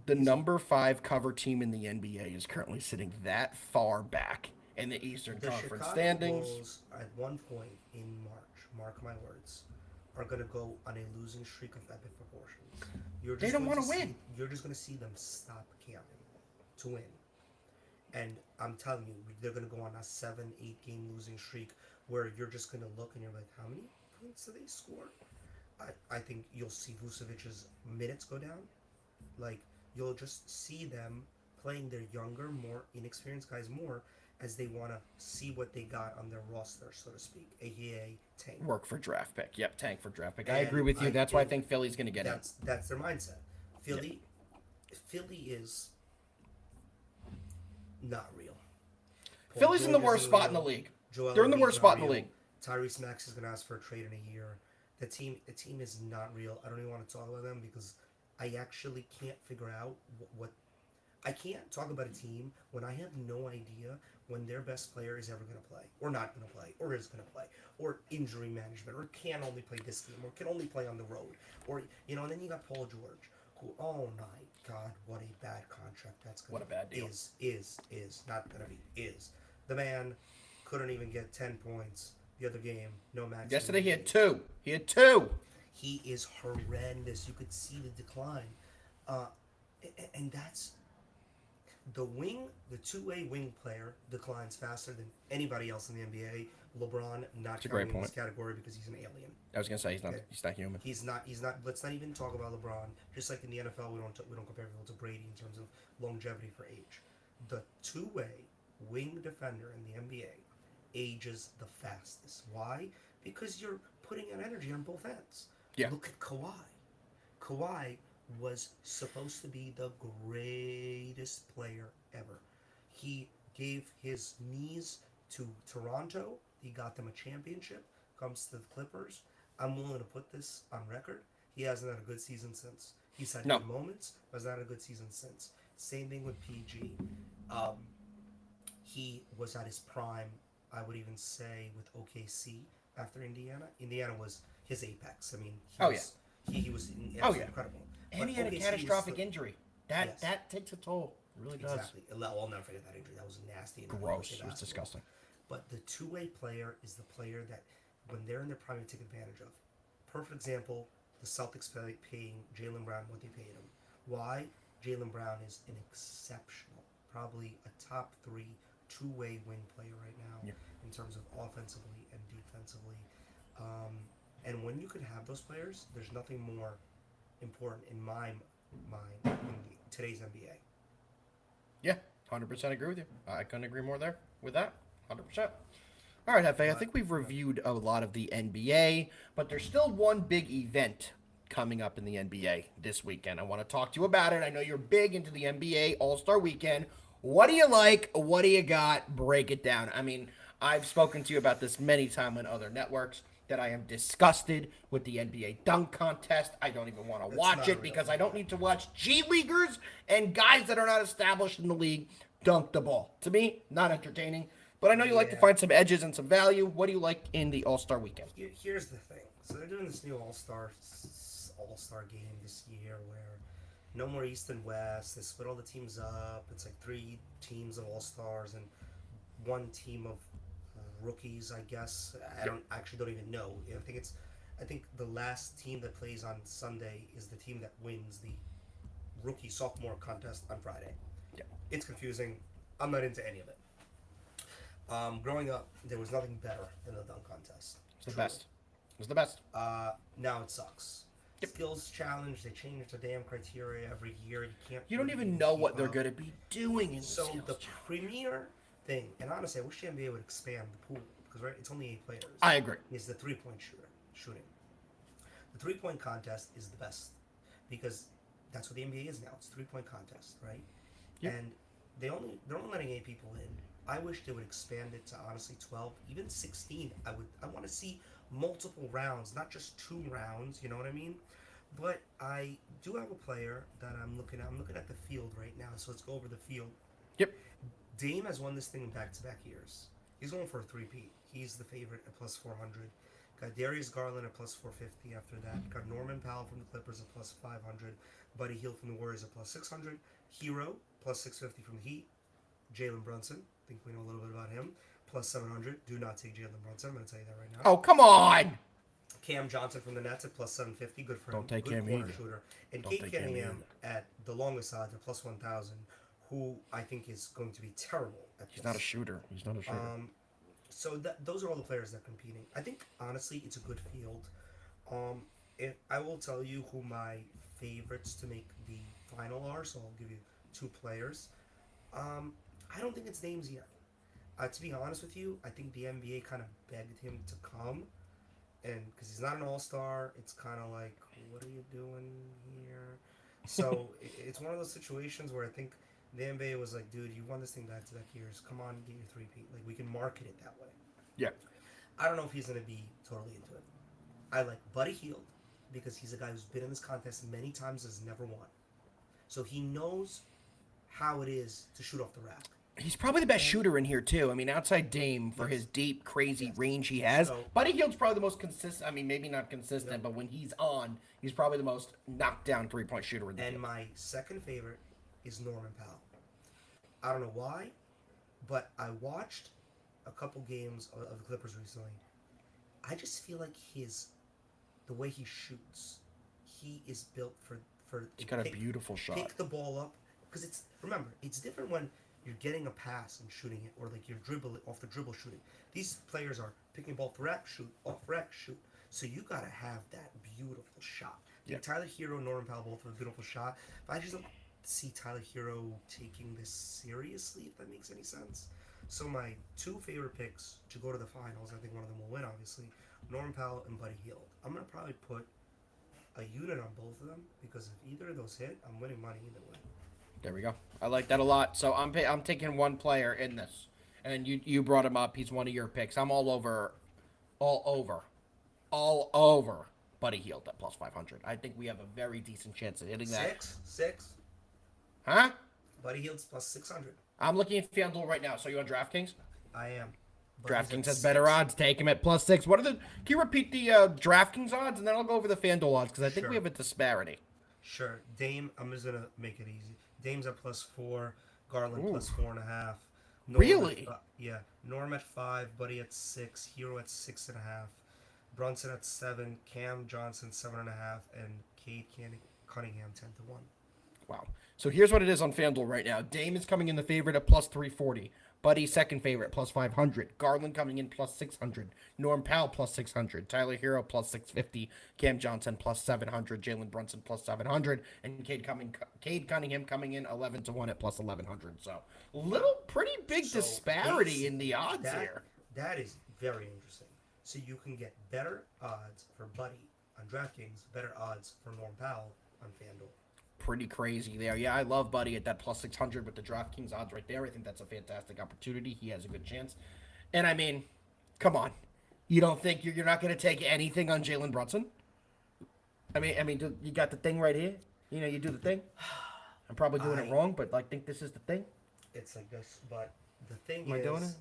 [SPEAKER 3] The number 5 cover team in the NBA is currently sitting that far back in the Eastern Conference
[SPEAKER 4] Chicago
[SPEAKER 3] standings.
[SPEAKER 4] Bulls, at one point in March, mark my words, are going to go on a losing streak of epic proportions.
[SPEAKER 3] They don't want to win.
[SPEAKER 4] You're just going to see them stop camping to win. And I'm telling you, they're going to go on a 7-8 game losing streak where you're just going to look and you're like, how many points do they score? I think you'll see Vucevic's minutes go down. Like, you'll just see them playing their younger, more inexperienced guys more as they want to see what they got on their roster, so to speak, aka tank.
[SPEAKER 3] Work for draft pick. Yep, tank for draft pick. I agree with you. That's why I think Philly's going to get out.
[SPEAKER 4] That's their mindset. Philly is not real.
[SPEAKER 3] Philly's in the worst spot in the league. They're in the worst spot in the league.
[SPEAKER 4] Tyrese Maxey is going to ask for a trade in a year. The team is not real. I don't even want to talk about them because I actually can't figure out what I can't talk about a team when I have no idea when their best player is ever going to play, or not going to play, or is going to play, or injury management, or can only play this game, or can only play on the road, or and then you got Paul George, who, oh my God, what a bad contract that's going to be.
[SPEAKER 3] What a bad deal.
[SPEAKER 4] Is not going to be is. The man couldn't even get 10 points the other game. No max.
[SPEAKER 3] Yesterday he had 2. He had 2.
[SPEAKER 4] He is horrendous. You could see the decline, and that's. The two-way wing player declines faster than anybody else in the NBA. LeBron not counting in this category because he's an alien.
[SPEAKER 3] I was gonna say he's not human.
[SPEAKER 4] He's not. Let's not even talk about LeBron. Just like in the NFL, we don't compare people to Brady in terms of longevity for age. The two-way wing defender in the NBA ages the fastest. Why? Because you're putting out energy on both ends.
[SPEAKER 3] Yeah.
[SPEAKER 4] Look at Kawhi. Kawhi was supposed to be the greatest player ever. He gave his knees to Toronto. He got them a championship. Comes to the Clippers. I'm willing to put this on record. He hasn't had a good season since. He's had good moments, but has not had a good season since. Same thing with PG. He was at his prime, I would even say, with OKC after Indiana. Indiana was his apex. I mean, he was incredible.
[SPEAKER 3] And he had a catastrophic injury. That takes a toll. It really does.
[SPEAKER 4] Exactly. I'll never forget that injury. That was nasty. And
[SPEAKER 3] gross. It was disgusting.
[SPEAKER 4] But the two-way player is the player that, when they're in their prime, they take advantage of. Perfect example, the Celtics paying Jaylen Brown what they paid him. Why? Jaylen Brown is an exceptional, probably a top 3 two-way wing player right now in terms of offensively and defensively. And when you could have those players, there's nothing more important in my mind in today's NBA.
[SPEAKER 3] Yeah, 100% agree with you. I couldn't agree more there with that. 100%. All right, Hefe, I think we've reviewed a lot of the NBA, but there's still one big event coming up in the NBA this weekend. I want to talk to you about it. I know you're big into the NBA All-Star Weekend. What do you like? What do you got? Break it down. I mean, I've spoken to you about this many times on other networks that I am disgusted with the NBA dunk contest. I don't even want to watch it because I don't need to watch G Leaguers and guys that are not established in the league dunk the ball. To me, not entertaining. But I know you like to find some edges and some value. What do you like in the All-Star Weekend?
[SPEAKER 4] Here's the thing. So they're doing this new All-Star game this year where no more East and West. They split all the teams up. It's like 3 teams of All-Stars and 1 team of rookies, I guess. I don't even know. I think the last team that plays on Sunday is the team that wins the rookie sophomore contest on Friday.
[SPEAKER 3] Yeah.
[SPEAKER 4] It's confusing. I'm not into any of it. Growing up, there was nothing better than the dunk contest.
[SPEAKER 3] It's the best. It was the best.
[SPEAKER 4] Now it sucks. Yep. Skills challenge. They change the damn criteria every year. You
[SPEAKER 3] don't even know what they're going to be doing in the skills challenge.
[SPEAKER 4] Premier thing, and honestly, I wish the NBA would expand the pool because it's only 8 players.
[SPEAKER 3] I agree.
[SPEAKER 4] Is the 3-point shooting. The 3-point contest is the best because that's what the NBA is now. It's a 3-point contest, right? Yep. And they're only letting 8 people in. I wish they would expand it to honestly 12, even 16. I want to see multiple rounds, not just 2 rounds. You know what I mean? But I do have a player that I'm looking at. I'm looking at the field right now. So let's go over the field.
[SPEAKER 3] Yep.
[SPEAKER 4] Dame has won this thing in back-to-back years. He's going for a 3-peat. He's the favorite at plus 400. Got Darius Garland at plus 450 after that. Got Norman Powell from the Clippers at plus 500. Buddy Hield from the Warriors at plus 600. Hero plus 650 from the Heat. Jalen Brunson. I think we know a little bit about him. Plus 700. Do not take Jalen Brunson. I'm going to tell you that right now.
[SPEAKER 3] Oh, come on!
[SPEAKER 4] Cam Johnson from the Nets at plus 750. Good for him.
[SPEAKER 3] Don't take
[SPEAKER 4] Good
[SPEAKER 3] him
[SPEAKER 4] corner
[SPEAKER 3] either.
[SPEAKER 4] Shooter. And
[SPEAKER 3] Don't
[SPEAKER 4] Kate
[SPEAKER 3] take him
[SPEAKER 4] Cunningham
[SPEAKER 3] either.
[SPEAKER 4] at the longest odds at plus 1,000, who I think is going to be terrible at this.
[SPEAKER 3] He's not a shooter. He's not a shooter.
[SPEAKER 4] So those are all the players that are competing. I think, honestly, it's a good field. I will tell you who my favorites to make the final are, so I'll give you 2 players. I don't think it's names yet. To be honest with you, I think the NBA kind of begged him to come, and because he's not an all-star, it's kind of like, what are you doing here? So it's one of those situations where I think the NBA was like, dude, you won this thing back-to-back years. Come on, get your 3-peat. Like, we can market it that way.
[SPEAKER 3] Yeah.
[SPEAKER 4] I don't know if he's going to be totally into it. I like Buddy Hield because he's a guy who's been in this contest many times and has never won. So he knows how it is to shoot off the rack.
[SPEAKER 3] He's probably the best shooter in here, too. I mean, outside Dame, for his deep, crazy range he has. Buddy Hield's probably the most consistent. I mean, maybe not consistent, but when he's on, he's probably the most knockdown 3-point shooter in the field.
[SPEAKER 4] And my second favorite is Norman Powell. I don't know why, but I watched a couple games of the Clippers recently. I just feel like the way he shoots, he is built for.
[SPEAKER 3] He's got a beautiful shot.
[SPEAKER 4] Pick the ball up because it's different when you're getting a pass and shooting it, or like you're dribbling off the dribble shooting. These players are picking ball off the rack, shoot, off rack, shoot. So you gotta have that beautiful shot. Yeah. Tyler Hero, Norman Powell both have a beautiful shot, but I just don't see Tyler Hero taking this seriously, if that makes any sense. So my 2 favorite picks to go to the finals, I think one of them will win, obviously, Norman Powell and Buddy Hield. I'm going to probably put a unit on both of them because if either of those hit, I'm winning money either way.
[SPEAKER 3] There we go. I like that a lot. So I'm taking one player in this, and you brought him up. He's one of your picks. I'm all over Buddy Hield at plus 500. I think we have a very decent chance of hitting that.
[SPEAKER 4] Six.
[SPEAKER 3] Huh?
[SPEAKER 4] Buddy Hield's plus 600.
[SPEAKER 3] I'm looking at FanDuel right now. So you on DraftKings?
[SPEAKER 4] I am.
[SPEAKER 3] DraftKings has better odds. Take him at plus 6. Can you repeat the DraftKings odds, and then I'll go over the FanDuel odds because I think we have a disparity.
[SPEAKER 4] Sure. Dame, I'm just gonna make it easy. Dame's at plus 4. Garland plus 4.5.
[SPEAKER 3] Really?
[SPEAKER 4] Yeah. Norm at 5. Buddy at 6. Hero at 6.5. Brunson at 7. Cam Johnson 7.5. And Cade Cunningham 10-1.
[SPEAKER 3] Wow. So here's what it is on FanDuel right now. Dame is coming in the favorite at plus 340. Buddy second favorite plus 500. Garland coming in plus 600. Norm Powell plus 600. Tyler Hero plus 650. Cam Johnson plus 700. Jalen Brunson plus 700. And Cade Cunningham coming in 11-1 at plus 1100. So pretty big disparity in the odds here.
[SPEAKER 4] That is very interesting. So you can get better odds for Buddy on DraftKings, better odds for Norm Powell on FanDuel.
[SPEAKER 3] Pretty crazy there. Yeah, I love Buddy at that plus 600 with the DraftKings odds right there. I think that's a fantastic opportunity. He has a good chance. And I mean, come on. You don't think you're not going to take anything on Jalen Brunson? I mean, you got the thing right here. You know, you do the thing. I'm probably doing it wrong, but like, think this is the thing.
[SPEAKER 4] It's like this, but the thing
[SPEAKER 3] Am I
[SPEAKER 4] is,
[SPEAKER 3] doing it?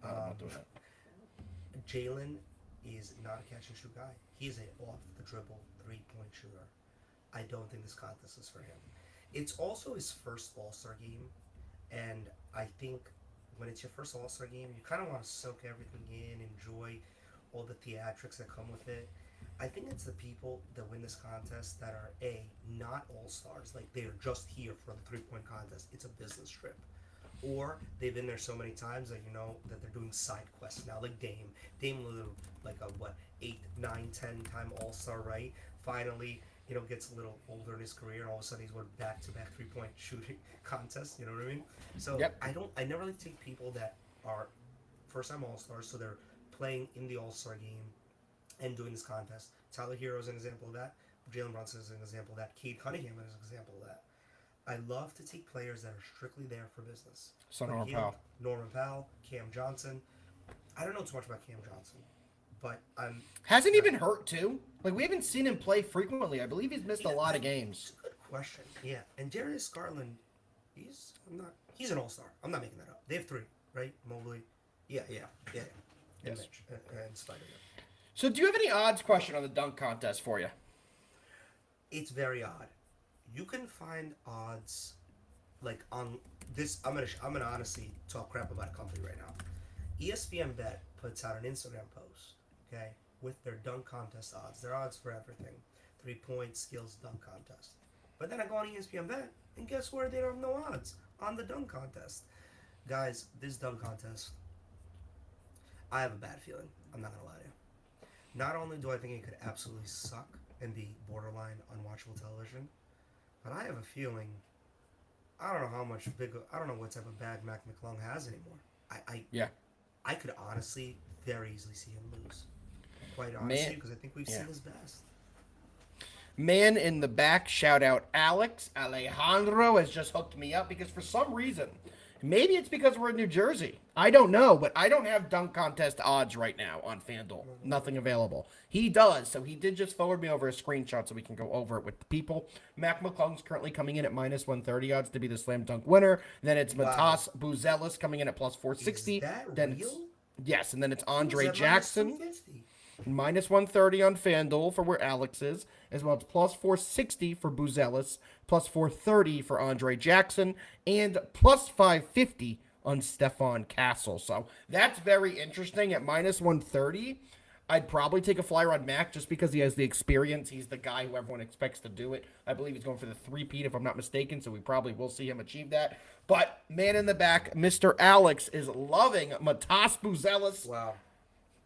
[SPEAKER 3] I'm not doing it.
[SPEAKER 4] Jalen is not a catch and shoot guy. He's a off the dribble 3-point shooter. I don't think this contest is for him. It's also his first All-Star game, and I think when it's your first All-Star game, you kind of want to soak everything in, enjoy all the theatrics that come with it. I think it's the people that win this contest that are not All-Stars, like they are just here for the 3-point contest. It's a business trip. Or they've been there so many times that you know that they're doing side quests now, like Dame. Dame was like a 8, 9, 10 time All-Star, right? Finally, gets a little older in his career, and all of a sudden he's going back-to-back 3-point shooting contests. You know what I mean? So
[SPEAKER 3] yep.
[SPEAKER 4] I never really take people that are first-time All-Stars, so they're playing in the All-Star game and doing this contest. Tyler Hero is an example of that. Jalen Brunson is an example of that. Cade Cunningham is an example of that. I love to take players that are strictly there for business.
[SPEAKER 3] So
[SPEAKER 4] Norman Powell, Cam Johnson. I don't know too much about Cam Johnson, but
[SPEAKER 3] hasn't he been hurt too? Like, we haven't seen him play frequently. I believe he's missed a lot of games.
[SPEAKER 4] That's a good question. Yeah, and Darius Garland, he's an All-Star. I'm not making that up. They have 3, right? Mobley. Yeah. And
[SPEAKER 3] yes.
[SPEAKER 4] Mitch and Spider-Man.
[SPEAKER 3] So do you have any odds question on the dunk contest for you?
[SPEAKER 4] It's very odd. You can find odds like on this. I'm gonna honestly talk crap about a company right now. ESPN Bet puts out an Instagram post, okay, with their dunk contest odds. Their odds for everything, 3-point skills dunk contest. But then I go on ESPN Bet, and guess where they don't have no odds on the dunk contest, guys. This dunk contest, I have a bad feeling. I'm not gonna lie to you. Not only do I think it could absolutely suck and be borderline unwatchable television, but I have a feeling, I don't know what type of bag Mac McClung has anymore. I could honestly very easily see him lose. Quite honestly, because I think we've seen his best.
[SPEAKER 3] Man in the back, shout out Alejandro has just hooked me up because for some reason, maybe it's because we're in New Jersey. I don't know, but I don't have dunk contest odds right now on FanDuel. Nothing available. He does, so he did just forward me over a screenshot so we can go over it with the people. Mac McClung's currently coming in at minus 130 odds to be the slam dunk winner. Then it's Matas Buzelis coming in at plus 460.
[SPEAKER 4] Is that
[SPEAKER 3] then
[SPEAKER 4] real?
[SPEAKER 3] Yes, and then it's Andre Jackson.
[SPEAKER 4] Minus
[SPEAKER 3] -130 on FanDuel for where Alex is, as well as plus 460 for Buzelis, plus 430 for Andre Jackson, and plus 550 on Stefan Castle. So that's very interesting. At -130, I'd probably take a flyer on Mac just because he has the experience. He's the guy who everyone expects to do it. I believe he's going for the 3-peat, if I'm not mistaken, so we probably will see him achieve that. But man in the back, Mr. Alex is loving Matas Buzelis.
[SPEAKER 4] Wow.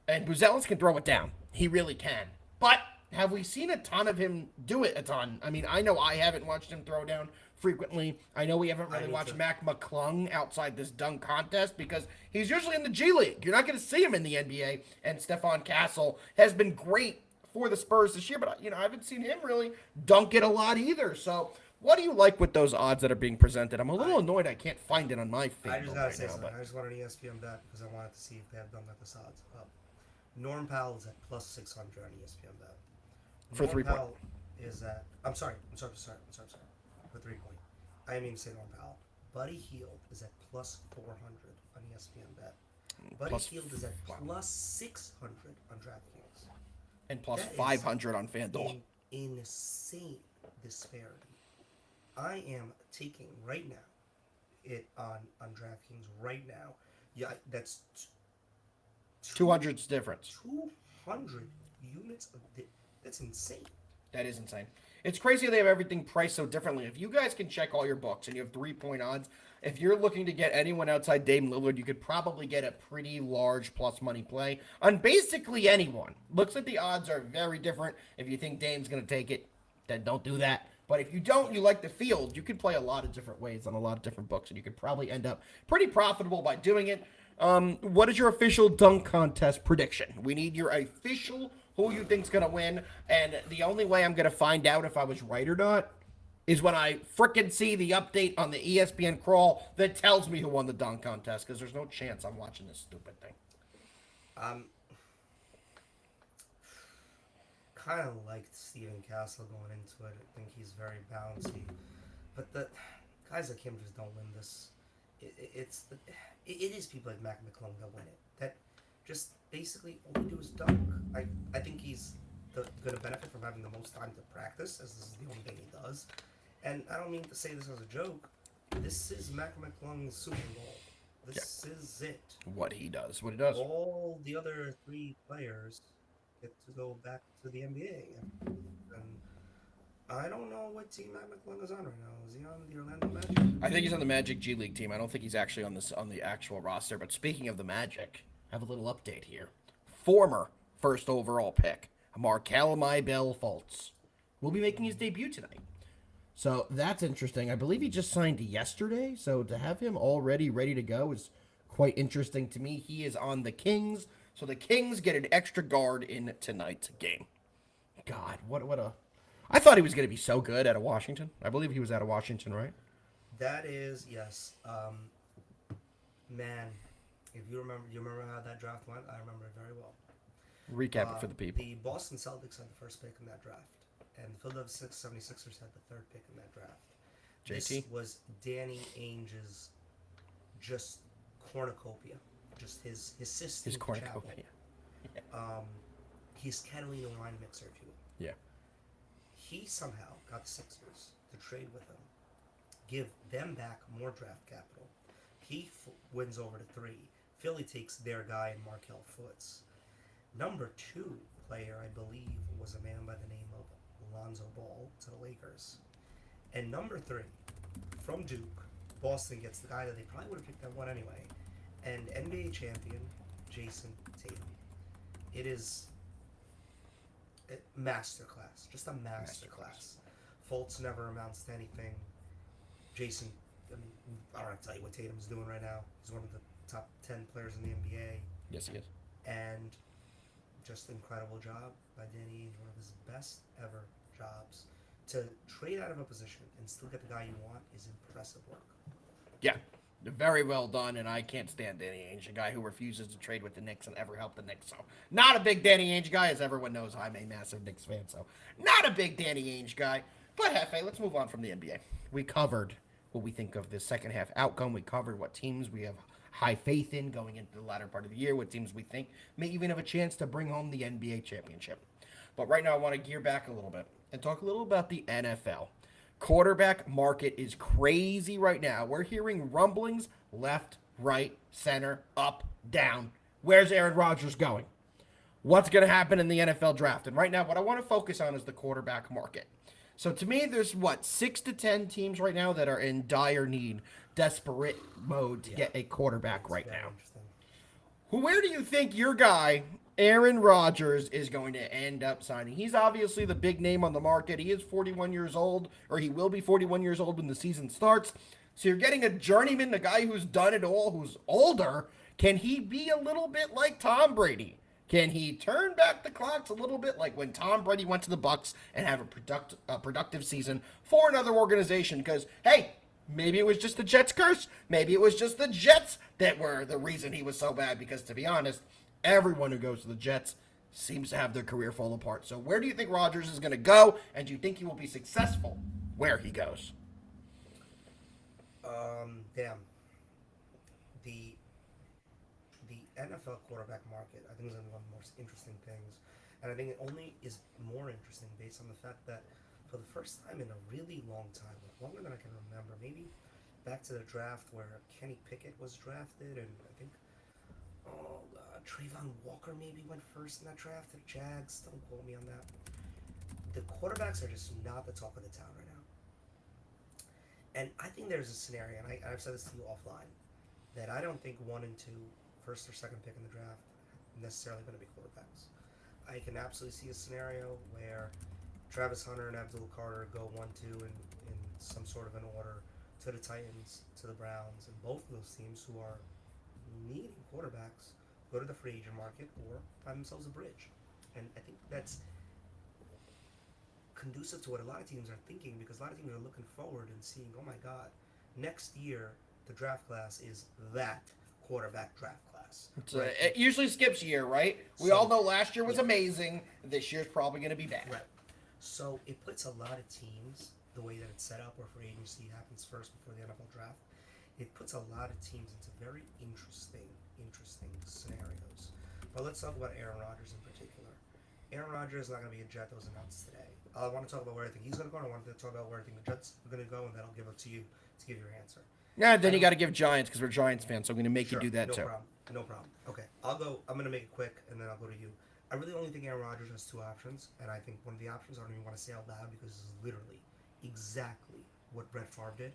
[SPEAKER 3] And Buzelis can throw it down. He really can. But have we seen a ton of him do it a ton? I mean, I know I haven't watched him throw down frequently. I know we haven't really watched Mac McClung outside this dunk contest because he's usually in the G League. You're not going to see him in the NBA. And Stefan Castle has been great for the Spurs this year, but I haven't seen him really dunk it a lot either. So what do you like with those odds that are being presented? I'm a little annoyed I can't find it on my feed.
[SPEAKER 4] I just gotta say something. I just wanted an ESPN Bet because I wanted to see if they have done this odds. Norm Powell is at plus 600 on ESPN Bet.
[SPEAKER 3] For 3-point.
[SPEAKER 4] Powell is at. I'm sorry. For 3-point. I didn't even say Norm Powell. Buddy Hield is at plus 400 on ESPN Bet. Buddy Hield is at plus 600 on DraftKings.
[SPEAKER 3] And plus 500 on FanDuel.
[SPEAKER 4] Insane disparity. I am taking right now it on DraftKings right now. Yeah, that's
[SPEAKER 3] 200's difference.
[SPEAKER 4] 200 units of that's insane.
[SPEAKER 3] That is insane. It's crazy they have everything priced so differently. If you guys can check all your books and you have 3-point odds, if you're looking to get anyone outside Dame Lillard, you could probably get a pretty large plus money play on basically anyone. Looks like the odds are very different. If you think Dame's going to take it, then don't do that. But if you don't, you like the field, you can play a lot of different ways on a lot of different books, and you could probably end up pretty profitable by doing it. What is your official dunk contest prediction? We need your official who you think's going to win, and the only way I'm going to find out if I was right or not is when I frickin' see the update on the ESPN crawl that tells me who won the dunk contest, because there's no chance I'm watching this stupid thing.
[SPEAKER 4] Kind of liked Steven Castle going into it. I think he's very bouncy, but the guys like him just don't win this. It is people like Mac McClung that win it. That just basically all they do is dunk. I think he's going to benefit from having the most time to practice, as this is the only thing he does. And I don't mean to say this as a joke. This is Mac McClung's Super Bowl. This is it.
[SPEAKER 3] What he does. What he does.
[SPEAKER 4] All the other 3 players get to go back to the NBA. And I don't know what team Matt McClung is on right now. Is he on the Orlando Magic?
[SPEAKER 3] I think he's on the Magic G League team. I don't think he's actually on the actual roster. But speaking of the Magic, I have a little update here. Former first overall pick, Markelle Maibel Fultz, will be making his debut tonight. So that's interesting. I believe he just signed yesterday. So to have him already ready to go is quite interesting to me. He is on the Kings. So the Kings get an extra guard in tonight's game. God, what a... I thought he was going to be so good out of Washington. I believe he was out of Washington, right?
[SPEAKER 4] That is, yes. Man, if you remember how that draft went? I remember it very well.
[SPEAKER 3] Recap it for the people.
[SPEAKER 4] The Boston Celtics had the first pick in that draft, and the Philadelphia 76ers had the third pick in that draft.
[SPEAKER 3] JT?
[SPEAKER 4] This was Danny Ainge's just cornucopia, just his system.
[SPEAKER 3] His cornucopia.
[SPEAKER 4] His Catalina wine mixer, if you will.
[SPEAKER 3] Yeah.
[SPEAKER 4] He somehow got the Sixers to trade with him, give them back more draft capital. He wins over to 3. Philly takes their guy in Markelle Fultz. Number 2 player, I believe, was a man by the name of Lonzo Ball to the Lakers. And number 3, from Duke, Boston gets the guy that they probably would have picked at 1 anyway, and NBA champion Jason Tatum. It is a masterclass, just a masterclass. Fultz never amounts to anything. Jason, I mean, I don't have to tell you what Tatum's doing right now. He's one of the top 10 players in the NBA.
[SPEAKER 3] Yes, he is.
[SPEAKER 4] And just incredible job by Danny Ainge, one of his best ever jobs. To trade out of a position and still get the guy you want is impressive work.
[SPEAKER 3] Yeah, very well done, and I can't stand Danny Ainge, a guy who refuses to trade with the Knicks and ever help the Knicks. So, not a big Danny Ainge guy, as everyone knows. I'm a massive Knicks fan, so not a big Danny Ainge guy. But Hefe, let's move on from the NBA. We covered what we think of the second half outcome. We covered what teams we have high faith in going into the latter part of the year, what teams we think may even have a chance to bring home the NBA championship. But right now I want to gear back a little bit and talk a little about the NFL. Quarterback market is crazy right now. We're hearing rumblings left, right, center, up, down. Where's Aaron Rodgers going? What's going to happen in the NFL draft? And right now what I want to focus on is the quarterback market. So to me, there's 6 to 10 teams right now that are in dire need, desperate mode to get a quarterback right now. Where do you think your guy, Aaron Rodgers, is going to end up signing? He's obviously the big name on the market. He is 41 years old, or he will be 41 years old when the season starts. So you're getting a journeyman, a guy who's done it all, who's older. Can he be a little bit like Tom Brady? Can he turn back the clocks a little bit like when Tom Brady went to the Bucs and have a productive season for another organization? Because, hey, maybe it was just the Jets' curse. Maybe it was just the Jets that were the reason he was so bad. Because, to be honest, everyone who goes to the Jets seems to have their career fall apart. So where do you think Rodgers is going to go? And do you think he will be successful where he goes?
[SPEAKER 4] The NFL quarterback market, I think, is one of the most interesting things. And I think it only is more interesting based on the fact that for the first time in a really long time, like longer than I can remember, maybe back to the draft where Kenny Pickett was drafted, and I think Trayvon Walker maybe went first in that draft. The Jags, don't quote me on that. the quarterbacks are just not the talk of the town right now. And I think there's a scenario, and I've said this to you offline, that I don't think 1 and 2, first or second pick in the draft, necessarily going to be quarterbacks. I can absolutely see a scenario where Travis Hunter and Abdul Carter go 1-2 in some sort of an order to the Titans, to the Browns, and both of those teams who are needing quarterbacks go to the free agent market or find themselves a bridge. And I think that's conducive to what a lot of teams are thinking, because a lot of teams are looking forward and seeing, oh my God, next year the draft class is that quarterback draft class.
[SPEAKER 3] Right? It usually skips a year, right? We all know last year was amazing. This year's probably going to be bad.
[SPEAKER 4] Right. So it puts a lot of teams, the way that it's set up, where free agency happens first before the NFL draft, it puts a lot of teams into very interesting scenarios. But let's talk about Aaron Rodgers in particular. Aaron Rodgers is not going to be a Jet that was announced today. I want to talk about where I think he's going to go, and I want to talk about where I think the Jets are going to go, and then I'll give it to you to give your answer.
[SPEAKER 3] Yeah, then you got to give Giants, because we're Giants fans, so I'm going to make you do that
[SPEAKER 4] no
[SPEAKER 3] too.
[SPEAKER 4] No problem. Okay, I'm going to make it quick, and then I'll go to you. I really only think Aaron Rodgers has 2 options, and I think one of the options I don't even want to say out loud, because this is literally exactly what Brett Favre did,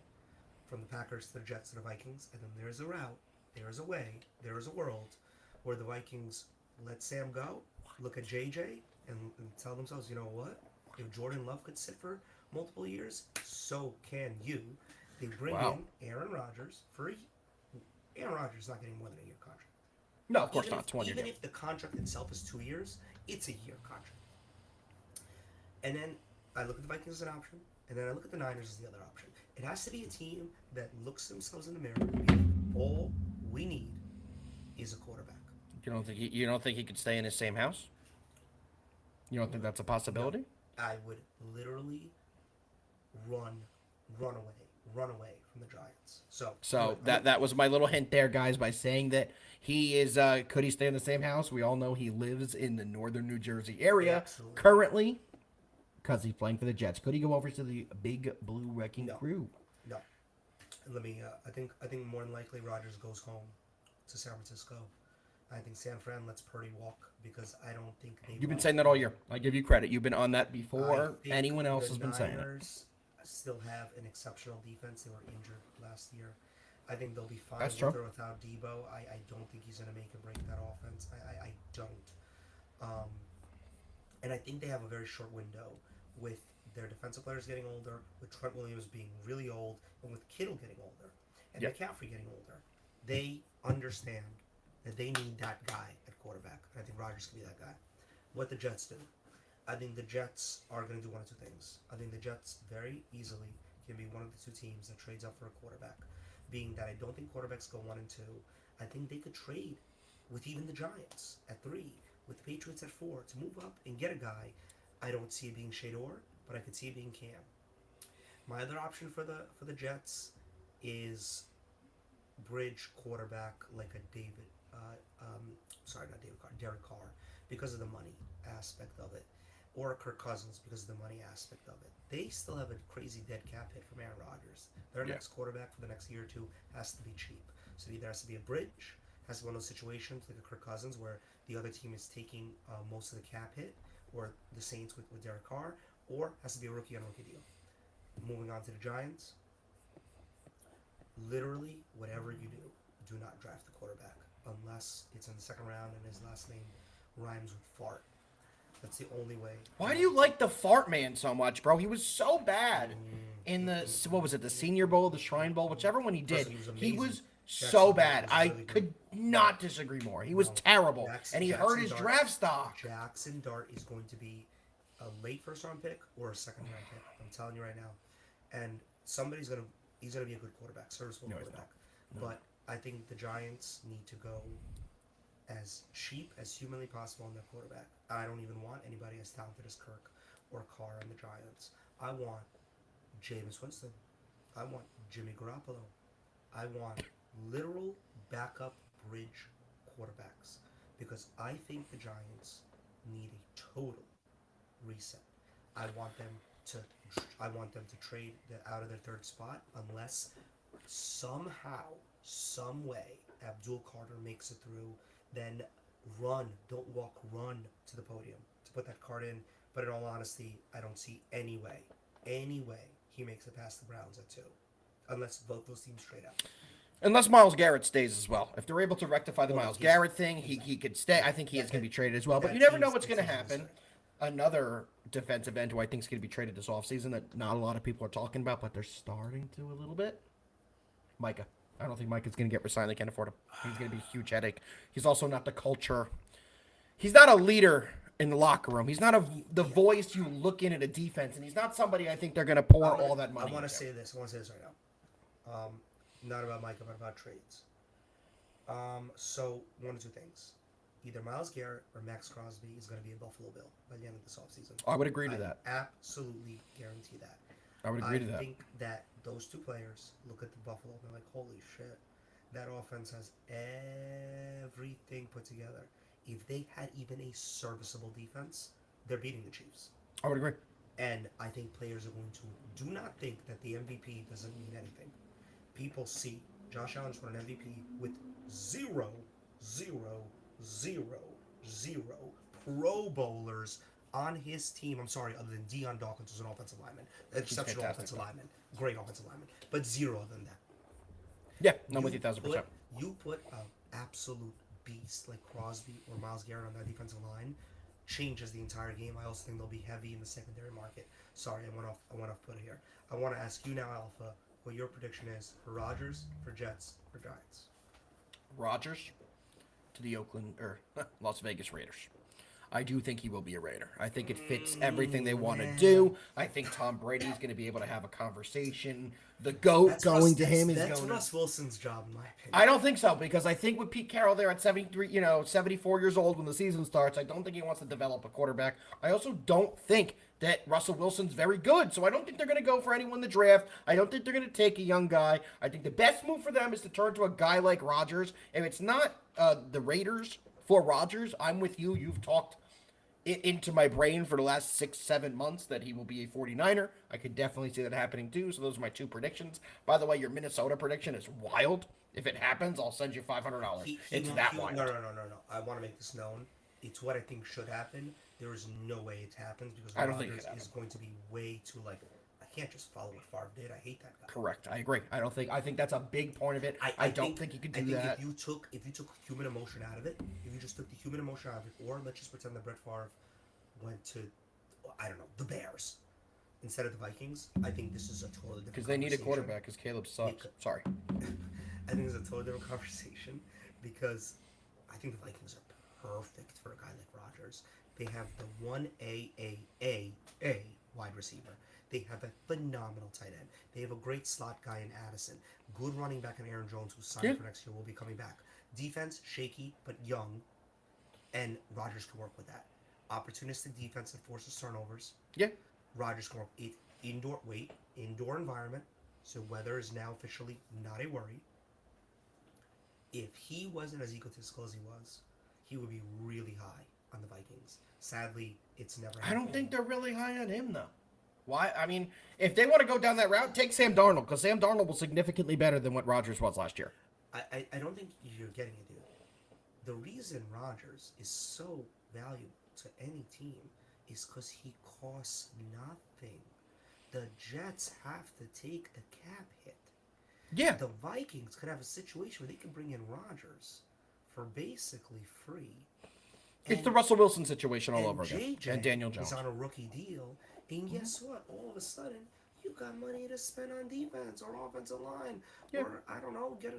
[SPEAKER 4] from the Packers to the Jets to the Vikings, and then there's a route, there is a way, there is a world where the Vikings let Sam go, look at JJ, and tell themselves, you know what? If Jordan Love could sit for multiple years, so can you. They bring in Aaron Rodgers for Aaron Rodgers is not getting more than a year contract.
[SPEAKER 3] No, of course not. 20
[SPEAKER 4] Even
[SPEAKER 3] years.
[SPEAKER 4] if the contract itself is 2 years, it's a year contract. And then I look at the Vikings as an option, and then I look at the Niners as the other option. It has to be a team that looks themselves in the mirror and be like, all we need is a quarterback.
[SPEAKER 3] You don't think he could stay in his same house? You don't think that's a possibility?
[SPEAKER 4] No. I would literally run away from the Giants. So
[SPEAKER 3] that was my little hint there, guys, by saying that he is, could he stay in the same house? We all know he lives in the northern New Jersey area currently, because he's playing for the Jets. Could he go over to the Big Blue Wrecking Crew?
[SPEAKER 4] No. Let me, I think more than likely Rodgers goes home to San Francisco. I think San Fran lets Purdy walk, because I don't think they.
[SPEAKER 3] You've been saying that all year. I give you credit. You've been on that before anyone else has been saying it.
[SPEAKER 4] The Niners still have an exceptional defense. They were injured last year. I think they'll be fine with or without Debo. I don't think he's going to make or break that offense. I don't. And I think they have a very short window with their defensive players getting older, with Trent Williams being really old, and with Kittle getting older, and McCaffrey getting older. They understand that they need that guy at quarterback. And I think Rodgers can be that guy. What the Jets do, I think the Jets are going to do one of 2 things. I think the Jets very easily can be one of the 2 teams that trades up for a quarterback. Being that I don't think quarterbacks go 1 and 2, I think they could trade with even the Giants at 3, with the Patriots at 4 to move up and get a guy. I don't see it being Shador, but I could see it being Cam. My other option for the Jets is bridge quarterback like a Derek Carr, because of the money aspect of it, or Kirk Cousins because of the money aspect of it. They still have a crazy dead cap hit from Aaron Rodgers. Their next quarterback for the next year or 2 has to be cheap. So it either has to be a bridge, has to be one of those situations like a Kirk Cousins where the other team is taking most of the cap hit, or the Saints with Derek Carr, or has to be a rookie on rookie deal. Moving on to the Giants, literally whatever you do not draft the quarterback unless it's in the second round and his last name rhymes with fart. That's the only way.
[SPEAKER 3] Why do you like the fart man so much, bro? He was so bad in the, what was it, the Senior Bowl, the Shrine Bowl, whichever one he did. He was so bad. I could not disagree more. He was terrible, and he hurt his draft stock.
[SPEAKER 4] Jackson Dart is going to be a late first-round pick or a second-round pick. I'm telling you right now. And he's gonna be a good quarterback, serviceable quarterback. But I think the Giants need to go as cheap as humanly possible on their quarterback. I don't even want anybody as talented as Kirk or Carr on the Giants. I want Jameis Winston. I want Jimmy Garoppolo. I want literal backup bridge quarterbacks, because I think the Giants need a total reset. I want them to trade out of their 3rd spot unless somehow, some way, Abdul Carter makes it through. Then run, don't walk, run to the podium to put that card in, But in all honesty, I don't see any way he makes it past the Browns at 2, unless both those teams trade out.
[SPEAKER 3] Unless Myles Garrett stays as well. If they're able to rectify the Myles
[SPEAKER 4] he's-
[SPEAKER 3] Garrett thing,
[SPEAKER 4] exactly.
[SPEAKER 3] he could stay. I think he is going to be traded as well. But
[SPEAKER 4] that
[SPEAKER 3] you never know
[SPEAKER 4] team's-
[SPEAKER 3] what's going to
[SPEAKER 4] that team's
[SPEAKER 3] happen. Another defensive end who I think is going to be traded this offseason that not a lot of people are talking about, but they're starting to a little bit. Micah. I don't think Micah's going to get resigned. They can't afford him. He's going to be a huge headache. He's also not the culture. He's not a leader in the locker room. He's not the voice you look in at a defense, and he's not somebody I think they're going to pour all that money
[SPEAKER 4] I want to
[SPEAKER 3] into.
[SPEAKER 4] say this. I want to say this right now. Not about Micah, but about trades. So one of two things. Either Myles Garrett or Max Crosby is going to be a Buffalo Bill by the end of this offseason.
[SPEAKER 3] I would agree to that.
[SPEAKER 4] Absolutely guarantee that.
[SPEAKER 3] I would agree to that.
[SPEAKER 4] I think that those two players look at the Buffalo and they're like, holy shit, that offense has everything put together. If they had even a serviceable defense, they're beating the Chiefs.
[SPEAKER 3] I would agree.
[SPEAKER 4] And I think players are going to do not think that the MVP doesn't mean anything. People see Josh Allen's won an MVP with zero Pro Bowlers on his team. I'm sorry, other than Deion Dawkins, who's an offensive lineman, exceptional offensive lineman, great offensive lineman, but zero other than that.
[SPEAKER 3] Yeah, no, with you 1,000%.
[SPEAKER 4] You put an absolute beast like Crosby or Myles Garrett on that defensive line, changes the entire game. I also think they'll be heavy in the secondary market. Sorry, I went off put here. I want to ask you now, Alpha, what your prediction is for Rodgers, for Jets, for Giants.
[SPEAKER 3] Rodgers to the Las Vegas Raiders. I do think he will be a Raider. I think it fits everything they want to do. I think Tom Brady's going to be able to have a conversation. The GOAT going to him is
[SPEAKER 4] that's
[SPEAKER 3] going
[SPEAKER 4] Russ Wilson's job, in my opinion.
[SPEAKER 3] I don't think so, because I think with Pete Carroll there at 74 years old when the season starts, I don't think he wants to develop a quarterback. I also don't think that Russell Wilson's very good, so I don't think they're going to go for anyone in the draft. I don't think they're going to take a young guy. I think the best move for them is to turn to a guy like Rodgers. If it's not the Raiders for Rodgers, I'm with you. You've talked it into my brain for the last 6-7 months that he will be a 49er. I could definitely see that happening too. So those are my two predictions. By the way, your Minnesota prediction is wild. If it happens, I'll send you $500. It's that wild.
[SPEAKER 4] No. I want to make this known. It's what I think should happen. There is no way it happens because
[SPEAKER 3] I don't think
[SPEAKER 4] Rodgers
[SPEAKER 3] it
[SPEAKER 4] is going to be way too I can't just follow what Favre did. I hate that guy.
[SPEAKER 3] Correct. I agree. I think that's a big point of it. I don't think he could do that.
[SPEAKER 4] If you took human emotion out of it, if you just took the human emotion out of it, or let's just pretend that Brett Favre went to, I don't know, the Bears instead of the Vikings, I think this is a totally different
[SPEAKER 3] Because they need a quarterback because Caleb sucks. Sorry.
[SPEAKER 4] I think it's a totally different conversation because I think the Vikings are perfect for a guy like Rodgers. They have the 1A wide receiver. They have a phenomenal tight end. They have a great slot guy in Addison. Good running back in Aaron Jones, who's signed for next year, will be coming back. Defense, shaky, but young. And Rodgers can work with that. Opportunistic defense that forces turnovers.
[SPEAKER 3] Yeah.
[SPEAKER 4] Rodgers can work indoor environment. So weather is now officially not a worry. If he wasn't as egotistical as he was, he would be really high on the Vikings. Sadly, it's never happened.
[SPEAKER 3] I don't think they're really high on him, though. Why? I mean, if they want to go down that route, take Sam Darnold, because Sam Darnold was significantly better than what Rodgers was last year.
[SPEAKER 4] I don't think you're getting it, dude. The reason Rodgers is so valuable to any team is because he costs nothing. The Jets have to take the cap hit.
[SPEAKER 3] Yeah.
[SPEAKER 4] The Vikings could have a situation where they can bring in Rodgers for basically free.
[SPEAKER 3] It's the Russell Wilson situation all
[SPEAKER 4] and
[SPEAKER 3] over again.
[SPEAKER 4] JJ
[SPEAKER 3] And Daniel Jones.
[SPEAKER 4] is on a rookie deal. And guess what? All of a sudden, you got money to spend on defense or offensive line.
[SPEAKER 3] Yeah.
[SPEAKER 4] Or, I don't know, get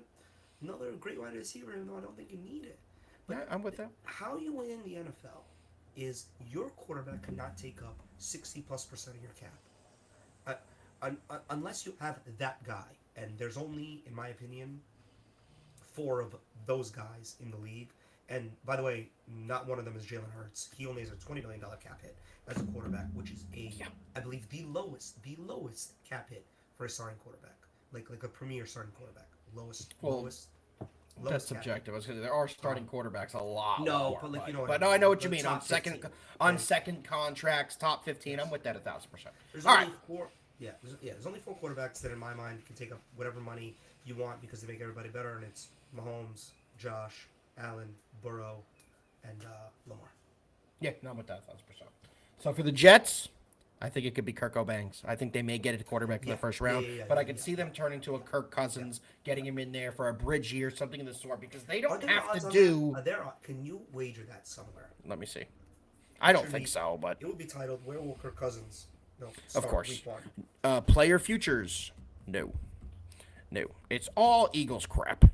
[SPEAKER 4] another great wide receiver, even though I don't think you need it. But
[SPEAKER 3] Yeah, I'm with that.
[SPEAKER 4] how you win in the NFL is your quarterback cannot take up 60+% of your cap. Unless you have that guy. And there's only, in my opinion, 4 of those guys in the league. And by the way, not one of them is Jalen Hurts. He only has a $20 million cap hit as a quarterback, which is I believe the lowest cap hit for a starting quarterback, like a premier starting quarterback. Lowest.
[SPEAKER 3] That's subjective. I was gonna say, there are starting quarterbacks a lot.
[SPEAKER 4] No,
[SPEAKER 3] more,
[SPEAKER 4] but like, you know what
[SPEAKER 3] but
[SPEAKER 4] I
[SPEAKER 3] no,
[SPEAKER 4] mean.
[SPEAKER 3] I know what you
[SPEAKER 4] The
[SPEAKER 3] mean.
[SPEAKER 4] top 15.
[SPEAKER 3] Second contracts, top 15. I'm with that 1,000%.
[SPEAKER 4] There's
[SPEAKER 3] All
[SPEAKER 4] only
[SPEAKER 3] right.
[SPEAKER 4] 4. Yeah, there's only 4 quarterbacks that, in my mind, can take up whatever money you want because they make everybody better, and it's Mahomes, Josh Allen, Burrow, and Lamar.
[SPEAKER 3] Yeah, no, I'm with that 1,000%. So for the Jets, I think it could be Kirk O'Banks. I think they may get a quarterback in the first round, but I could see them turning to a Kirk Cousins, getting him in there for a bridge year, something of the sort, because they don't have to do.
[SPEAKER 4] Can you wager that somewhere?
[SPEAKER 3] Let me see. I don't think so, but
[SPEAKER 4] it would be titled "Where Will Kirk Cousins?" No,
[SPEAKER 3] of course. Player futures, no. It's all Eagles crap.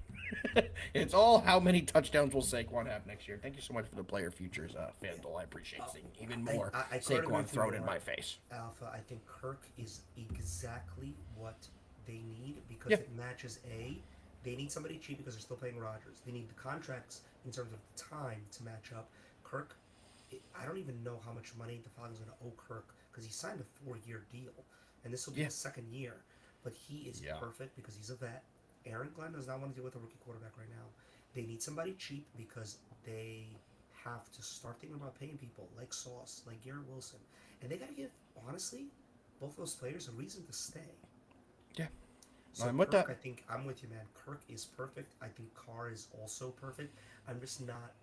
[SPEAKER 3] It's all how many touchdowns will Saquon have next year. Thank you so much for the player futures, FanDuel. I appreciate seeing even more Saquon thrown in my face.
[SPEAKER 4] Alpha, I think Kirk is exactly what they need because it matches they need somebody cheap because they're still paying Rodgers. They need the contracts in terms of time to match up. Kirk, I don't even know how much money the Falcons are going to owe Kirk because he signed a 4-year deal, and this will be his second year. But he is perfect because he's a vet. Aaron Glenn does not want to deal with a rookie quarterback right now. They need somebody cheap because they have to start thinking about paying people like Sauce, like Garrett Wilson. And they got to give, honestly, both those players a reason to stay.
[SPEAKER 3] Yeah.
[SPEAKER 4] So
[SPEAKER 3] I'm
[SPEAKER 4] Kirk,
[SPEAKER 3] with that.
[SPEAKER 4] I think I'm with you, man. Kirk is perfect. I think Carr is also perfect. I'm just not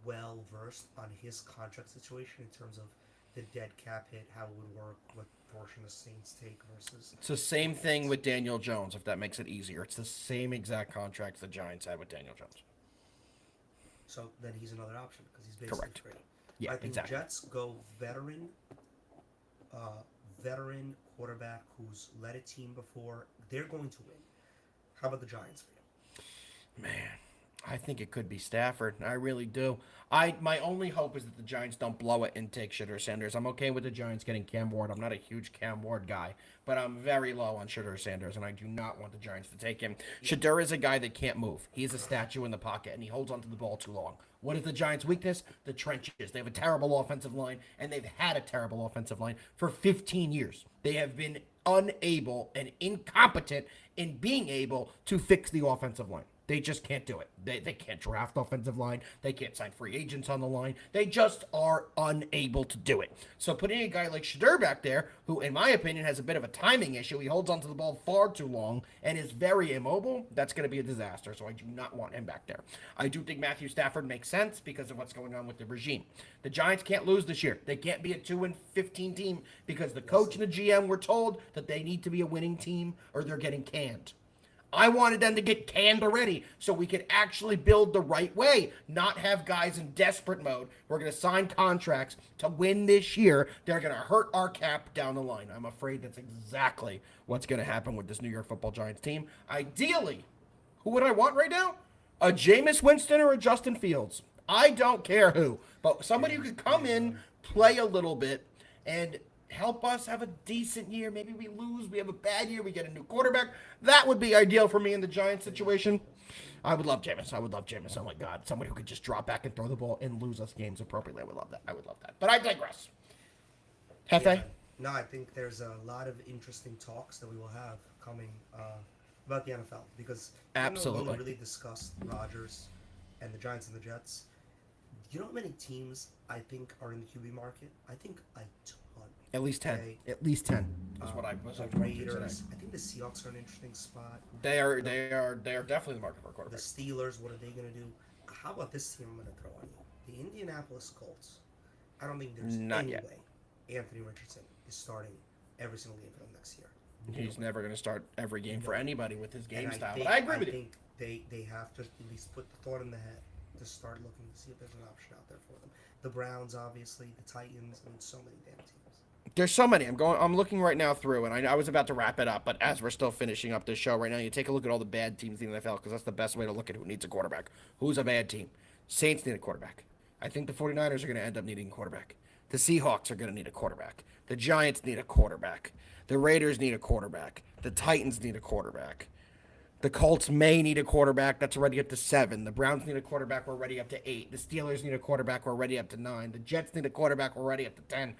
[SPEAKER 4] well versed on his contract situation in terms of the dead cap hit, how it would work, what portion the Saints take versus.
[SPEAKER 3] It's the same thing with Daniel Jones, if that makes it easier. It's the same exact contract the Giants had with Daniel Jones.
[SPEAKER 4] So then he's another option because he's basically free.
[SPEAKER 3] Yeah,
[SPEAKER 4] I think
[SPEAKER 3] exactly.
[SPEAKER 4] Jets go veteran quarterback who's led a team before. They're going to win. How about the Giants for you?
[SPEAKER 3] Man, I think it could be Stafford. I really do. My only hope is that the Giants don't blow it and take Shedeur Sanders. I'm okay with the Giants getting Cam Ward. I'm not a huge Cam Ward guy, but I'm very low on Shedeur Sanders, and I do not want the Giants to take him. Shedeur is a guy that can't move. He's a statue in the pocket, and he holds onto the ball too long. What is the Giants' weakness? The trenches. They have a terrible offensive line, and they've had a terrible offensive line for 15 years. They have been unable and incompetent in being able to fix the offensive line. They just can't do it. They can't draft offensive line. They can't sign free agents on the line. They just are unable to do it. So putting a guy like Shedeur back there, who in my opinion has a bit of a timing issue, he holds onto the ball far too long and is very immobile, that's going to be a disaster. So I do not want him back there. I do think Matthew Stafford makes sense because of what's going on with the regime. The Giants can't lose this year. They can't be a 2-15 team because the coach and the GM were told that they need to be a winning team or they're getting canned. I wanted them to get canned already so we could actually build the right way, not have guys in desperate mode. We're going to sign contracts to win this year. They're going to hurt our cap down the line. I'm afraid that's exactly what's going to happen with this New York Football Giants team. Ideally, who would I want right now? A Jameis Winston or a Justin Fields? I don't care who, but somebody who could come in, play a little bit, and help us have a decent year. Maybe we lose, we have a bad year, we get a new quarterback. That would be ideal for me in the Giants situation. I would love Jameis. Oh my God. Somebody who could just drop back and throw the ball and lose us games appropriately. I would love that. But I digress. Hefe?
[SPEAKER 4] Yeah. No, I think there's a lot of interesting talks that we will have coming about the NFL because
[SPEAKER 3] absolutely
[SPEAKER 4] we really discussed Rodgers and the Giants and the Jets. Do you know how many teams I think are in the QB market? I think a ton.
[SPEAKER 3] At least 10.
[SPEAKER 4] Okay.
[SPEAKER 3] At least 10 is what I was
[SPEAKER 4] the Raiders. I think the Seahawks are an interesting spot.
[SPEAKER 3] They are definitely the market for a quarterback.
[SPEAKER 4] The Steelers, what are they going to do? How about this team I'm going to throw on you? The Indianapolis Colts. I don't think there's any way Anthony Richardson is starting every single game for them next year.
[SPEAKER 3] He's never going to start every game for anybody with his game style. But I agree with you.
[SPEAKER 4] I think they have to at least put the thought in the head to start looking to see if there's an option out there for them. The Browns, obviously, the Titans, I mean, so many damn teams.
[SPEAKER 3] There's so many. I'm looking right now through, and I was about to wrap it up, but as we're still finishing up this show right now, you take a look at all the bad teams in the NFL because that's the best way to look at who needs a quarterback. Who's a bad team? Saints need a quarterback. I think the 49ers are going to end up needing a quarterback. The Seahawks are going to need a quarterback. The Giants need a quarterback. The Raiders need a quarterback. The Titans need a quarterback. The Colts may need a quarterback. That's already up to 7. The Browns need a quarterback. We're already up to 8. The Steelers need a quarterback. We're already up to 9. The Jets need a quarterback. We're already up to 10.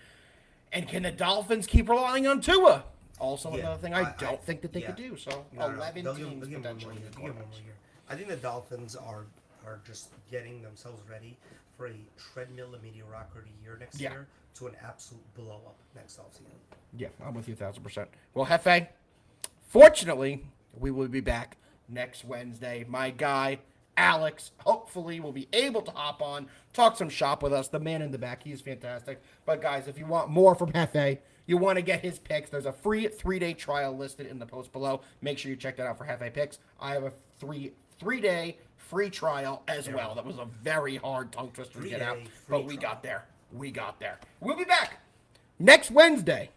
[SPEAKER 3] And can the Dolphins keep relying on Tua? Also another thing I don't think that they could do. So 11 teams potentially.
[SPEAKER 4] I think the Dolphins are just getting themselves ready for a treadmill of mediocrity year next year to an absolute blow up next offseason.
[SPEAKER 3] Yeah, I'm with you 1,000%. Well, Hefe, fortunately, we will be back next Wednesday. My guy, Alex, hopefully will be able to hop on, talk some shop with us. The man in the back, he's fantastic. But guys, if you want more from Hefe, you want to get his picks, there's a free 3-day trial listed in the post below. Make sure you check that out for Hefe Picks. I have a three-day free trial as well. That was a very hard tongue twister to get out, but we got there. We got there. We'll be back next Wednesday.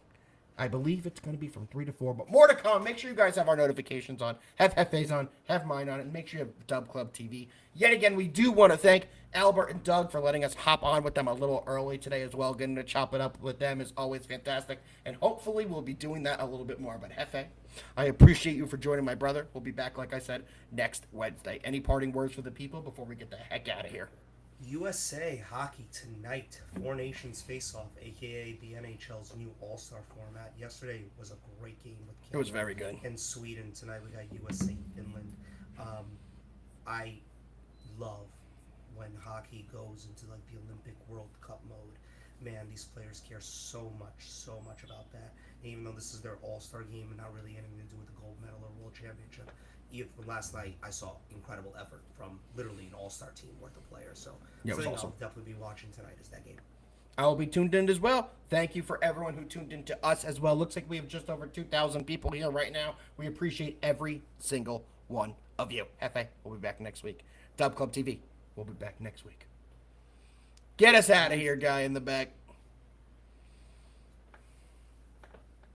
[SPEAKER 3] I believe it's going to be from 3 to 4, but more to come. Make sure you guys have our notifications on, have Hefe's on, have mine on, and make sure you have DubClub TV. Yet again, we do want to thank Albert and Doug for letting us hop on with them a little early today as well. Getting to chop it up with them is always fantastic, and hopefully we'll be doing that a little bit more. But Hefe, I appreciate you for joining my brother. We'll be back, like I said, next Wednesday. Any parting words for the people before we get the heck out of here?
[SPEAKER 4] USA hockey tonight. Four Nations face-off, aka the NHL's new All-Star format. Yesterday was a great game with Canada.
[SPEAKER 3] It was very good.
[SPEAKER 4] And Sweden. Tonight we got USA, Finland. I love when hockey goes into like the Olympic World Cup mode. Man, these players care so much about that. And even though this is their All-Star game and not really anything to do with the gold medal or World Championship, even from last night, I saw incredible effort from literally an all-star team worth of players. So,
[SPEAKER 3] yeah, it was
[SPEAKER 4] something
[SPEAKER 3] awesome.
[SPEAKER 4] I'll definitely be watching tonight is that game.
[SPEAKER 3] I will be tuned in as well. Thank you for everyone who tuned in to us as well. Looks like we have just over 2,000 people here right now. We appreciate every single one of you. Hefe, we'll be back next week. DubClub TV, we'll be back next week. Get us out of here, guy in the back.